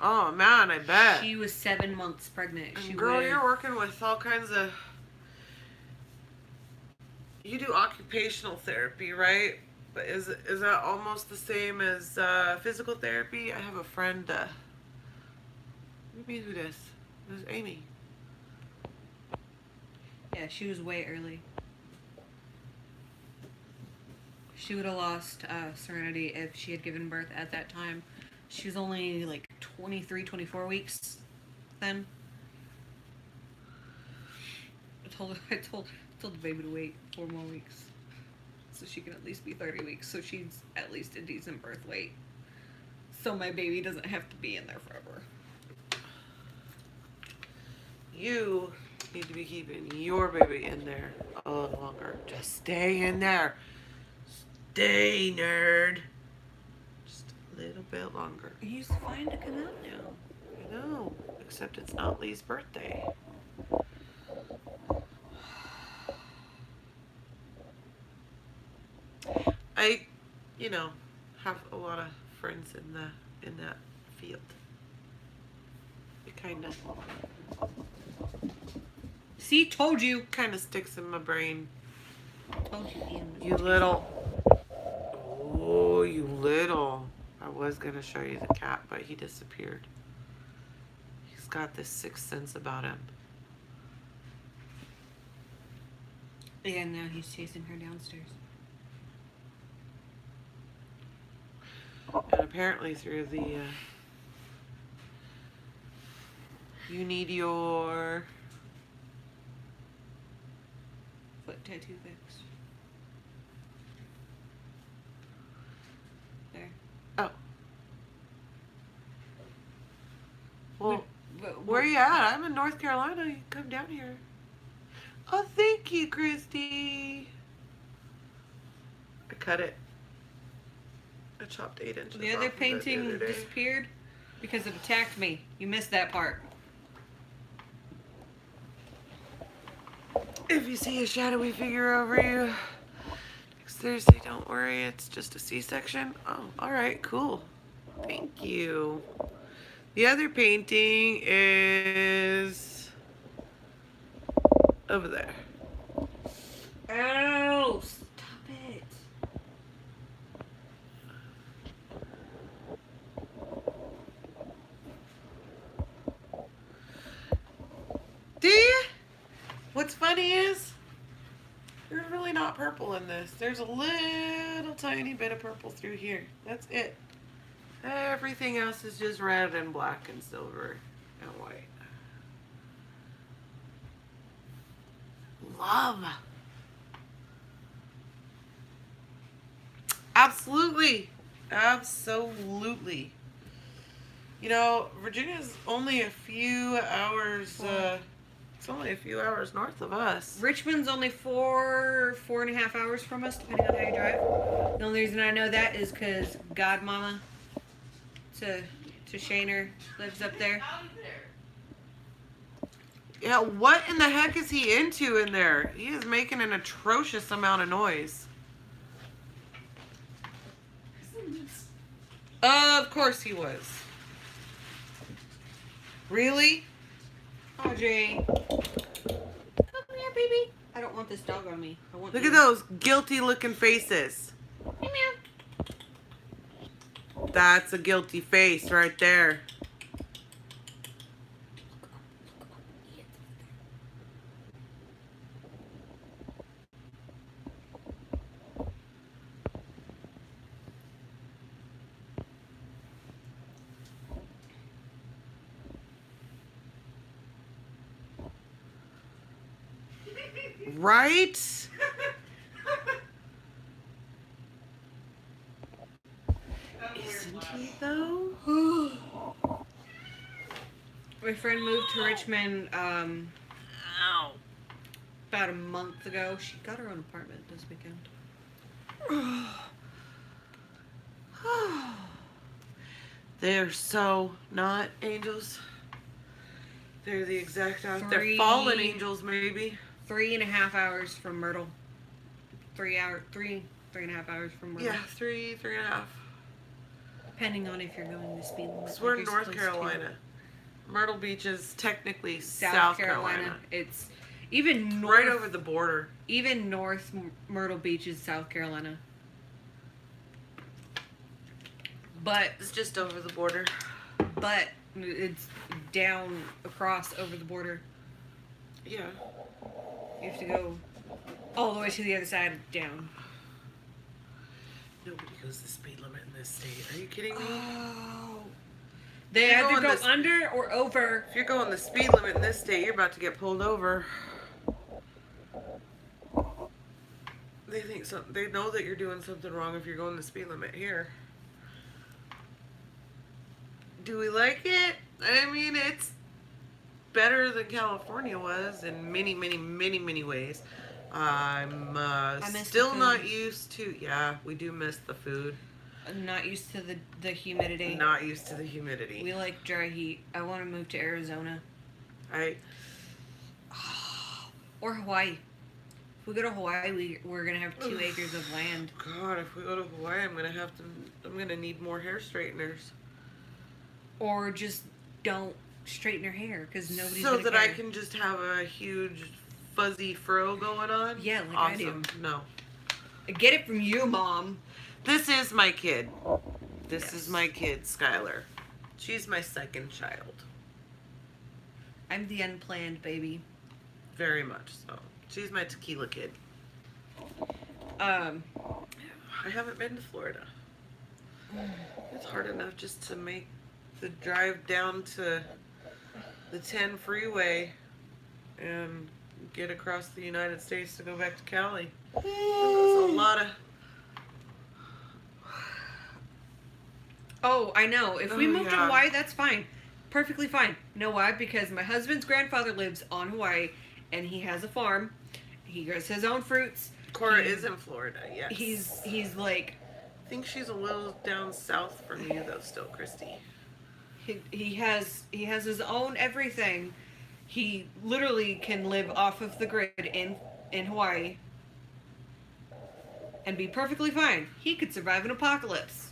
Oh man, I bet. She was 7 months pregnant. And She girl, would- you're working with all kinds of. You do occupational therapy, right? But is that almost the same as physical therapy? I have a friend. Maybe who does? It was Amy. Yeah, she was way early. She would have lost Serenity if she had given birth at that time. She was only like 23, 24 weeks then. I told the baby to wait 4 more weeks so she can at least be 30 weeks, so she's at least a decent birth weight, so my baby doesn't have to be in there forever. You need to be keeping your baby in there a little longer. Just stay in there. Stay, nerd. Just a little bit longer. He's fine to come out now. I know, except it's not Lee's birthday. I, have a lot of friends in that field. It kind of sticks in my brain. Told you, Ian. You little. Oh, you little. I was gonna show you the cat, but he disappeared. He's got this sixth sense about him. Yeah, now he's chasing her downstairs. And apparently through the, you need your Foot tattoo fixed. There. oh. Well, But where you at? I'm in North Carolina. You can come down here. Oh, thank you, Christy. I cut it. I chopped 8 inches. The off other of it painting the other day. disappeared because it attacked me. You missed that part. If you see a shadowy figure over you next Thursday, don't worry. It's just a C-section. Oh, all right, cool. Thank you. The other painting is over there. Oh, stop it. Do you? What's funny is there's really not purple in this. There's a little tiny bit of purple through here. That's it. Everything else is just red and black and silver and white. Love. Absolutely. Absolutely. You know, Virginia's only a few hours, it's only a few hours north of us. Richmond's only 4.5 hours from us, depending on how you drive. The only reason I know that is because Godmama to CHYNA lives up there. Yeah, what in the heck is he into in there? He is making an atrocious amount of noise. Of course he was. Really? Audrey. Come here, baby. I don't want this dog on me. I want Look you. at those guilty looking faces. Hey, meow. That's a guilty face right there. Right? Isn't he though? My friend moved to Richmond Ow. about a month ago. She got her own apartment this weekend. They're so not angels. They're the exact opposite. They're Three- fallen angels, maybe. 3.5 hours from Myrtle. 3.5 hours from Myrtle. Yeah, 3.5. Depending on if you're going the speed limit. So we're in like you're North supposed to. Carolina. Myrtle Beach is technically South Carolina. It's even north, Right over the border. even north Myrtle Beach is South Carolina. But It's just over the border. it's down across over the border. Yeah. You have to go all the way to the other side down. Nobody goes the speed limit in this state. Are you kidding me? Oh. They You're either going go this- under or over. If you're going the speed limit in this state, you're about to get pulled over. They think they know that you're doing something wrong if you're going the speed limit here. Do we like it? I mean, it's better than California was in many, many, many, many ways. I'm miss still the food. not used to. Yeah, we do miss the food. I'm not used to the humidity. Not used to the humidity. We like dry heat. I want to move to Arizona or Hawaii. If we go to Hawaii, we're gonna have 2 acres of land. God, if we go to Hawaii, I'm gonna need more hair straighteners. Or just don't straighten your hair because nobody's So gonna that care. I can just have a huge fuzzy fro going on? Yeah, like I awesome. do. No. Get it from you, Mom. This is my kid. This Yes. is my kid, Skylar. She's my second child. I'm the unplanned baby. Very much so. She's my tequila kid. Um, I haven't been to Florida. It's hard enough just to make the drive down to the 10 freeway and get across the United States to go back to Cali. That's a lot of... oh, I know. If we Oh, move to yeah. Hawaii, that's fine. Perfectly fine. You know why? Because my husband's grandfather lives on Hawaii, and he has a farm. He grows his own fruits. Cora He- is in Florida, yes. He's like, I think she's a little down south from you, though, still, Christy. he has his own everything. He literally can live off of the grid in Hawaii and be perfectly fine. He could survive an apocalypse.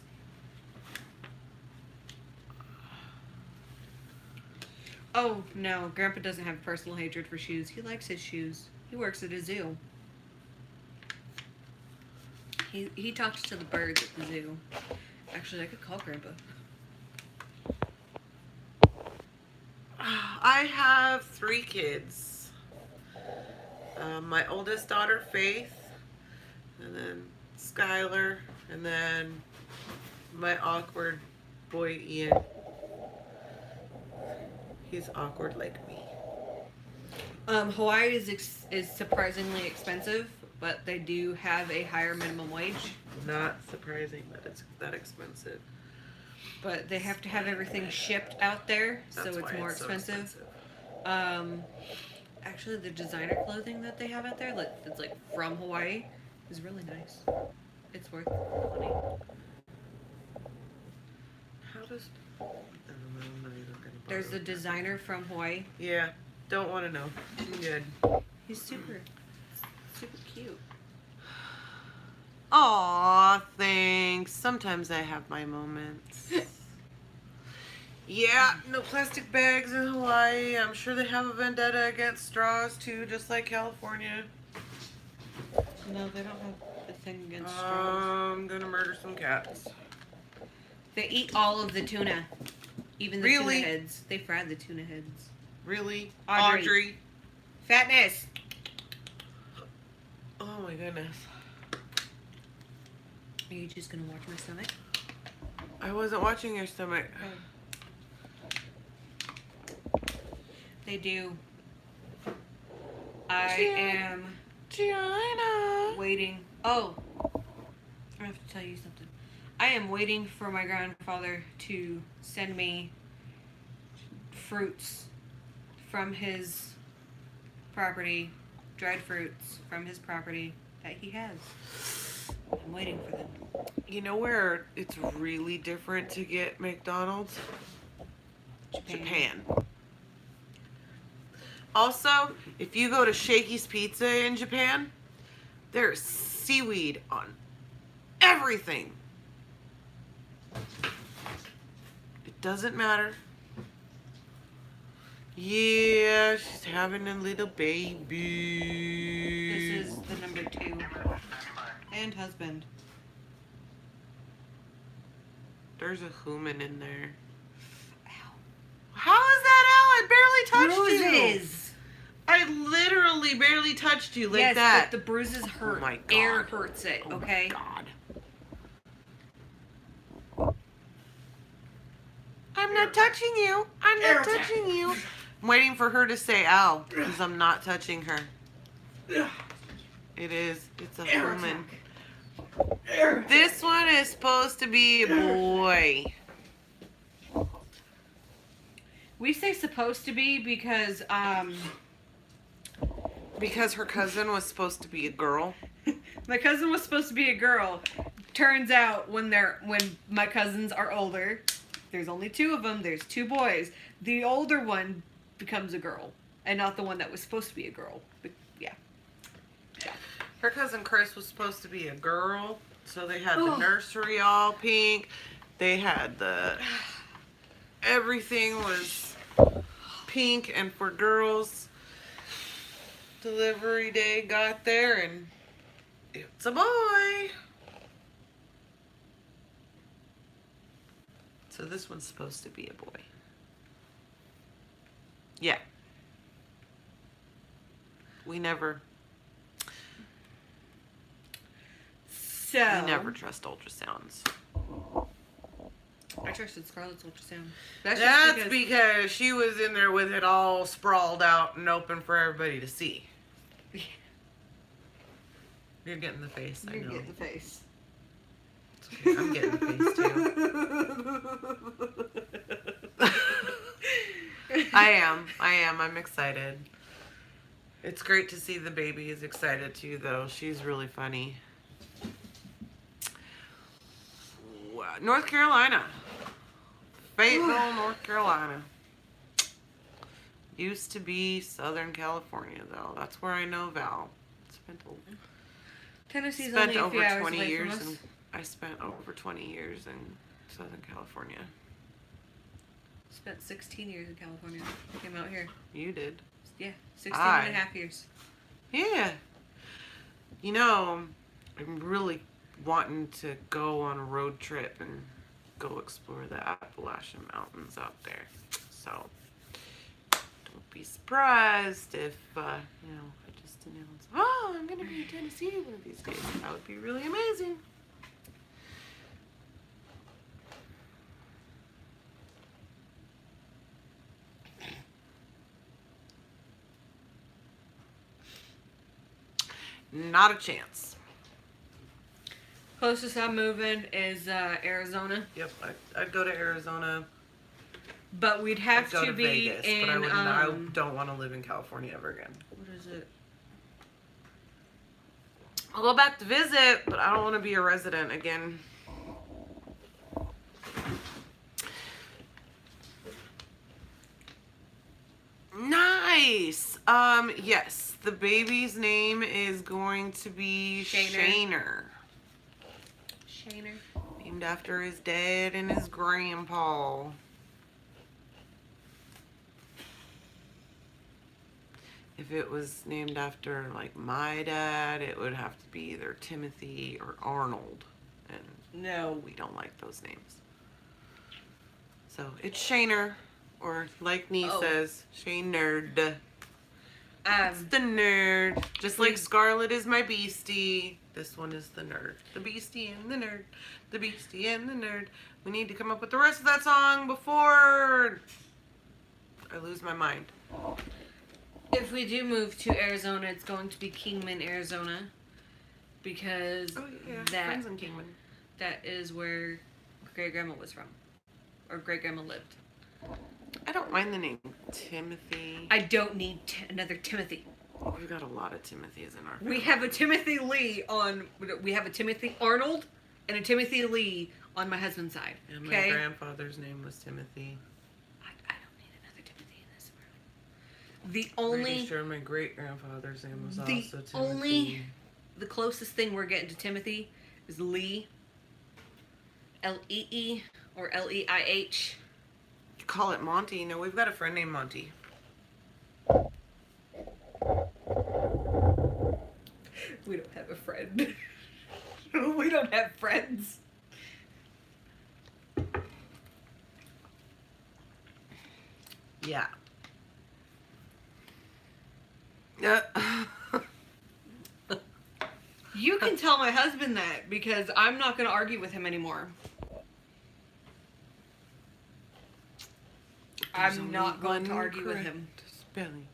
Oh no, Grandpa doesn't have personal hatred for shoes. He likes his shoes. He works at a zoo. He talks to the birds at the zoo. Actually, I could call Grandpa. I have 3 kids. My oldest daughter, Faith, and then Skylar, and then my awkward boy, Ian. He's awkward like me. Hawaii is surprisingly expensive, but they do have a higher minimum wage. Not surprising that it's that expensive. But they have to have everything shipped out there, so That's it's why more so expensive. Actually, the designer clothing that they have out there, that's like from Hawaii, is really nice. It's worth the money. How does... I don't know, I'm not even gonna There's bother a with that. designer from Hawaii. Yeah, don't want to know. I'm good. He's super cute. Aw, thanks. Sometimes I have my moments. Yeah, no plastic bags in Hawaii. I'm sure they have a vendetta against straws too, just like California. No, they don't have a thing against straws. I'm gonna murder some cats. They eat all of the tuna. Even the Really? tuna heads. They fry the tuna heads. Really? Audrey. Fatness! Oh my goodness. Are you just gonna watch my stomach? I wasn't watching your stomach. They do. I am CHYNA. waiting. Oh, I have to tell you something. I am waiting for my grandfather to send me fruits from his property, dried fruits from his property that he has. I'm waiting for them. You know where it's really different to get McDonald's? Japan. Also, if you go to Shakey's Pizza in Japan, there's seaweed on everything. It doesn't matter. Yeah, she's having a little baby. This is the number 2. And husband. There's a human in there. Ow. How is that out? I barely touched you. Bruises! I literally barely touched you like yes, that. but the bruises hurt. my Air God. hurts it, Oh okay? my God. I'm not touching you. I'm not touching you. I'm waiting for her to say ow, because I'm not touching her. It is. It's a human. This one is supposed to be a boy. We say supposed to be because Because her cousin was supposed to be a girl. my cousin was supposed to be a girl. Turns out when my cousins are older, there's only 2 of them. There's 2 boys. The older one becomes a girl, and not the one that was supposed to be a girl. But yeah. Her cousin Chris was supposed to be a girl, so they had the nursery all pink. They had everything was pink and for girls. Delivery day got there and it's a boy. So this one's supposed to be a boy. Yeah. We never So we never trust ultrasounds. I trusted Scarlett's ultrasound. That's That's just because she was in there with it all sprawled out and open for everybody to see. You're getting the face, I you know. get the face. It's okay, I'm getting the face too. I am. I'm excited. It's great to see the baby is excited too, though. She's really funny. Wow. North Carolina. Fayetteville, North Carolina. Used to be Southern California, though. That's where I know Val. Tennessee's Spent only a few over hours 20 away years from us. I spent over 20 years in Southern California. Spent 16 years in California. Came out here. You did. Yeah, 16 and a half years. Yeah. You know, I'm really wanting to go on a road trip and go explore the Appalachian Mountains out there. So, don't be surprised if, I just announce, oh, I'm going to be in Tennessee one of these days. That would be really amazing. Not a chance. Closest I'm moving is Arizona, Yep, I'd go to Arizona. but we'd have I'd go to be Vegas, in. but I don't want to live in California ever again. What is it? I'll go back to visit, but I don't want to be a resident again. Nice. Yes, the baby's name is going to be Shayner. Shayner. Named after his dad and his grandpa. If it was named after, like, my dad, it would have to be either Timothy or Arnold. And No. we don't like those names. So, it's Shayner. Or, like Nee says, Shaynerd. It's the nerd. Just like Scarlet is my beastie. This one is the nerd. The beastie and the nerd. The beastie and the nerd. We need to come up with the rest of that song before I lose my mind. If we do move to Arizona, it's going to be Kingman, Arizona, because Friends in Kingman. that is where great grandma was from, or great grandma lived. I don't mind the name Timothy. I don't need another Timothy. We've got a lot of Timothys in our family. We have a Timothy Lee we have a Timothy Arnold and a Timothy Lee on my husband's side. And my Okay? grandfather's name was Timothy. I don't need another Timothy in this world. The only, Pretty sure my great grandfather's name was also Timothy. the closest thing we're getting to Timothy is Lee. Lee or Leih. You call it Monty. No, we've got a friend named Monty. We don't have a friend. We don't have friends. Yeah. You can tell my husband that because I'm not going to argue with him anymore. I'm not going to argue with him. Spelling.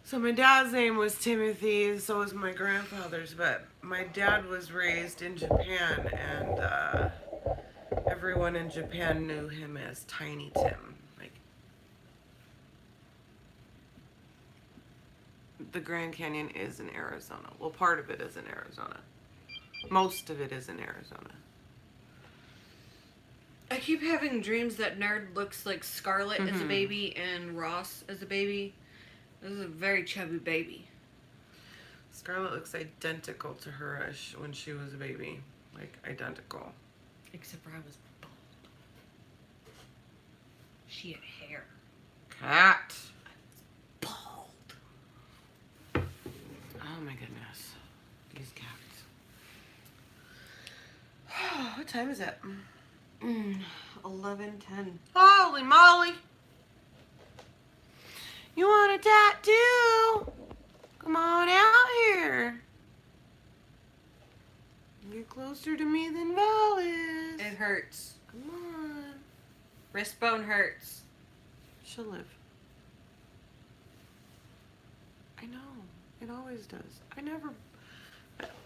So my dad's name was Timothy, and so was my grandfather's, but my dad was raised in Japan, and everyone in Japan knew him as Tiny Tim. Like, the Grand Canyon is in Arizona. Well, part of it is in Arizona. Most of it is in Arizona. I keep having dreams that Nerd looks like Scarlet as a baby and Ross as a baby. This is a very chubby baby. Scarlett looks identical to her when she was a baby. Like, identical. Except for I was bald. She had hair. Cat. Bald. Oh my goodness. These cats. What time is it? 11:10. Holy moly! You want a tattoo? Come on out here. You're closer to me than Val is. It hurts. Come on. Wrist bone hurts. She'll live. I know. It always does.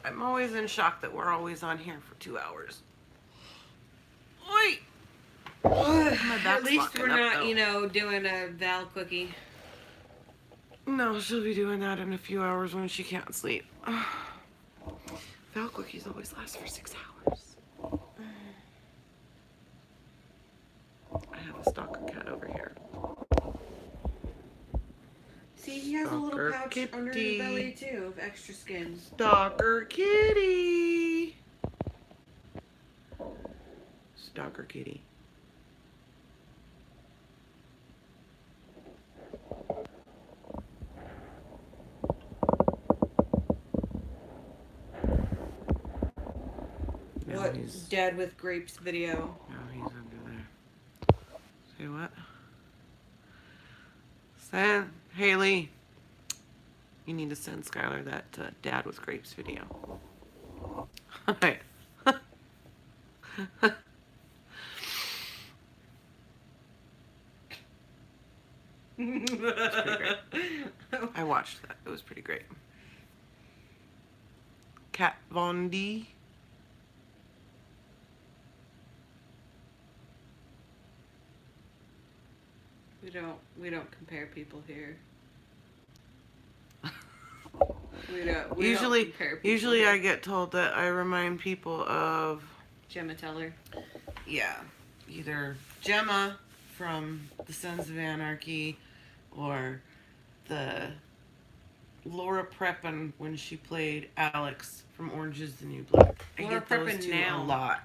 I'm always in shock that we're always on here for 2 hours. Wait. My back's At least locking we're up, not, though. you know, doing a Val quickie. No, she'll be doing that in a few hours when she can't sleep. Val quickies always last for 6 hours. I have a stalker cat over here. See, he has a little Stalker pouch under kitty. his belly too of extra skin. Stalker kitty. Stalker kitty. Now What he's, Dad with Grapes video? now he's under there. Say what? Send Haley. You need to send Skylar that Dad with Grapes video. Alright. I watched that. It was pretty great. Kat Von D. We don't compare people here. We don't compare people Usually here. I get told that I remind people of, Gemma Teller. yeah, either Gemma from The Sons of Anarchy or the Laura Prepon when she played Alex from Orange is the New Black. I Laura get those Prepon two now. a lot.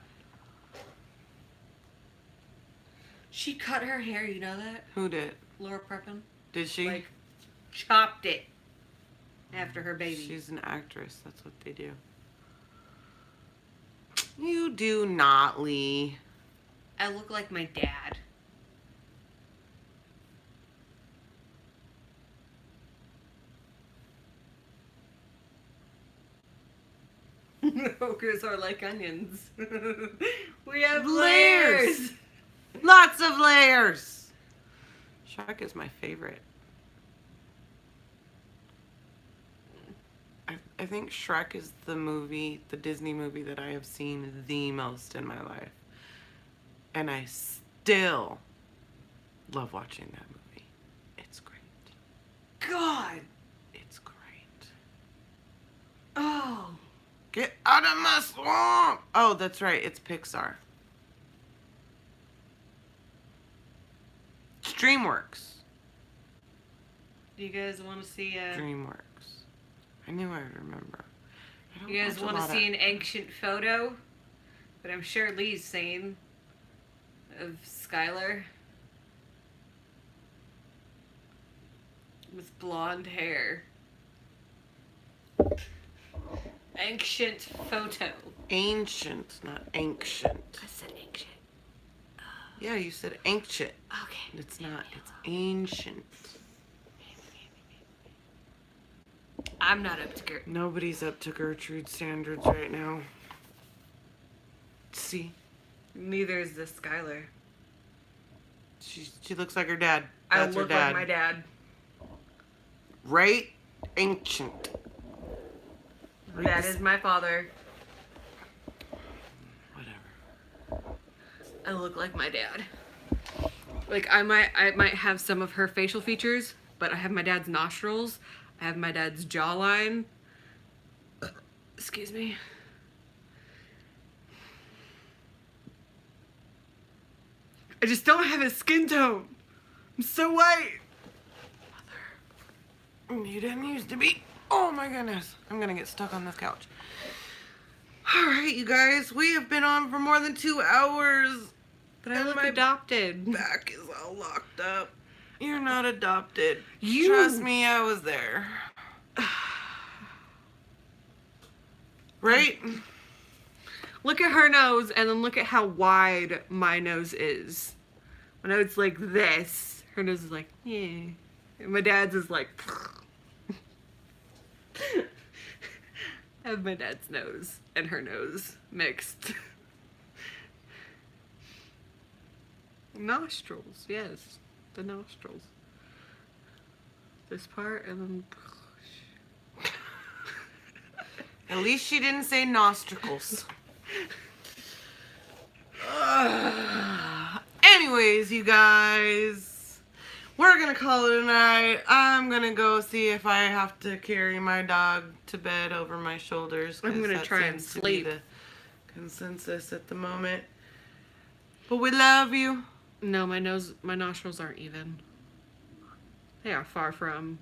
She cut her hair, you know that? Who did? Laura Prepon. Did she? Like, chopped it after her baby. She's an actress. That's what they do. You do not, Lee. I look like my dad. Ogres are like onions. We have Layers. layers. Lots of layers. Shrek is my favorite. I think Shrek is the Disney movie that I have seen the most in my life. And I still love watching that movie. It's great. God. It's great. Oh. Get out of my swamp! Oh, that's right. It's Pixar. It's DreamWorks. Do you guys want to see DreamWorks. I knew I would remember. I don't you guys watch a want to lot see of- an ancient photo? But I'm sure Lee's seen of Skylar with blonde hair. Ancient photo. Ancient, not ancient. I said ancient. Yeah, you said ancient. Okay. It's not. It's ancient. I'm not up to Gertrude. Nobody's up to Gertrude's standards right now. See? Neither is this Skylar. She looks like her dad. I That's her look dad. like my dad. Right? Ancient. Right That bes- is my father. Whatever. I look like my dad. Like I might have some of her facial features, but I have my dad's nostrils. I have my dad's jawline. Excuse me. I just don't have his skin tone. I'm so white. You didn't used to be. Oh my goodness. I'm gonna get stuck on this couch. Alright, you guys. We have been on for more than 2 hours. But I And look my adopted. back is all locked up. You're not adopted. You- Trust me, I was there. Right? Look at her nose and then look at how wide my nose is. My nose is like this. Her nose is like, yeah. And my dad's is like. I have my dad's nose and her nose mixed. Nostrils, yes. The nostrils. This part and then. At least she didn't say nostrils. Anyways, you guys, we're gonna call it a night. I'm gonna go see if I have to carry my dog to bed over my shoulders. I'm gonna that try and seems to be sleep. the consensus at the moment. But we love you. No, my nostrils aren't even. They are far from.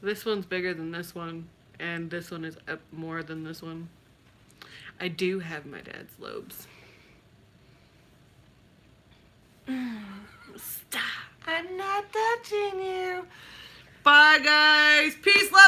This one's bigger than this one, and this one is up more than this one. I do have my dad's lobes. Stop. I'm not touching you. Bye, guys. Peace, love.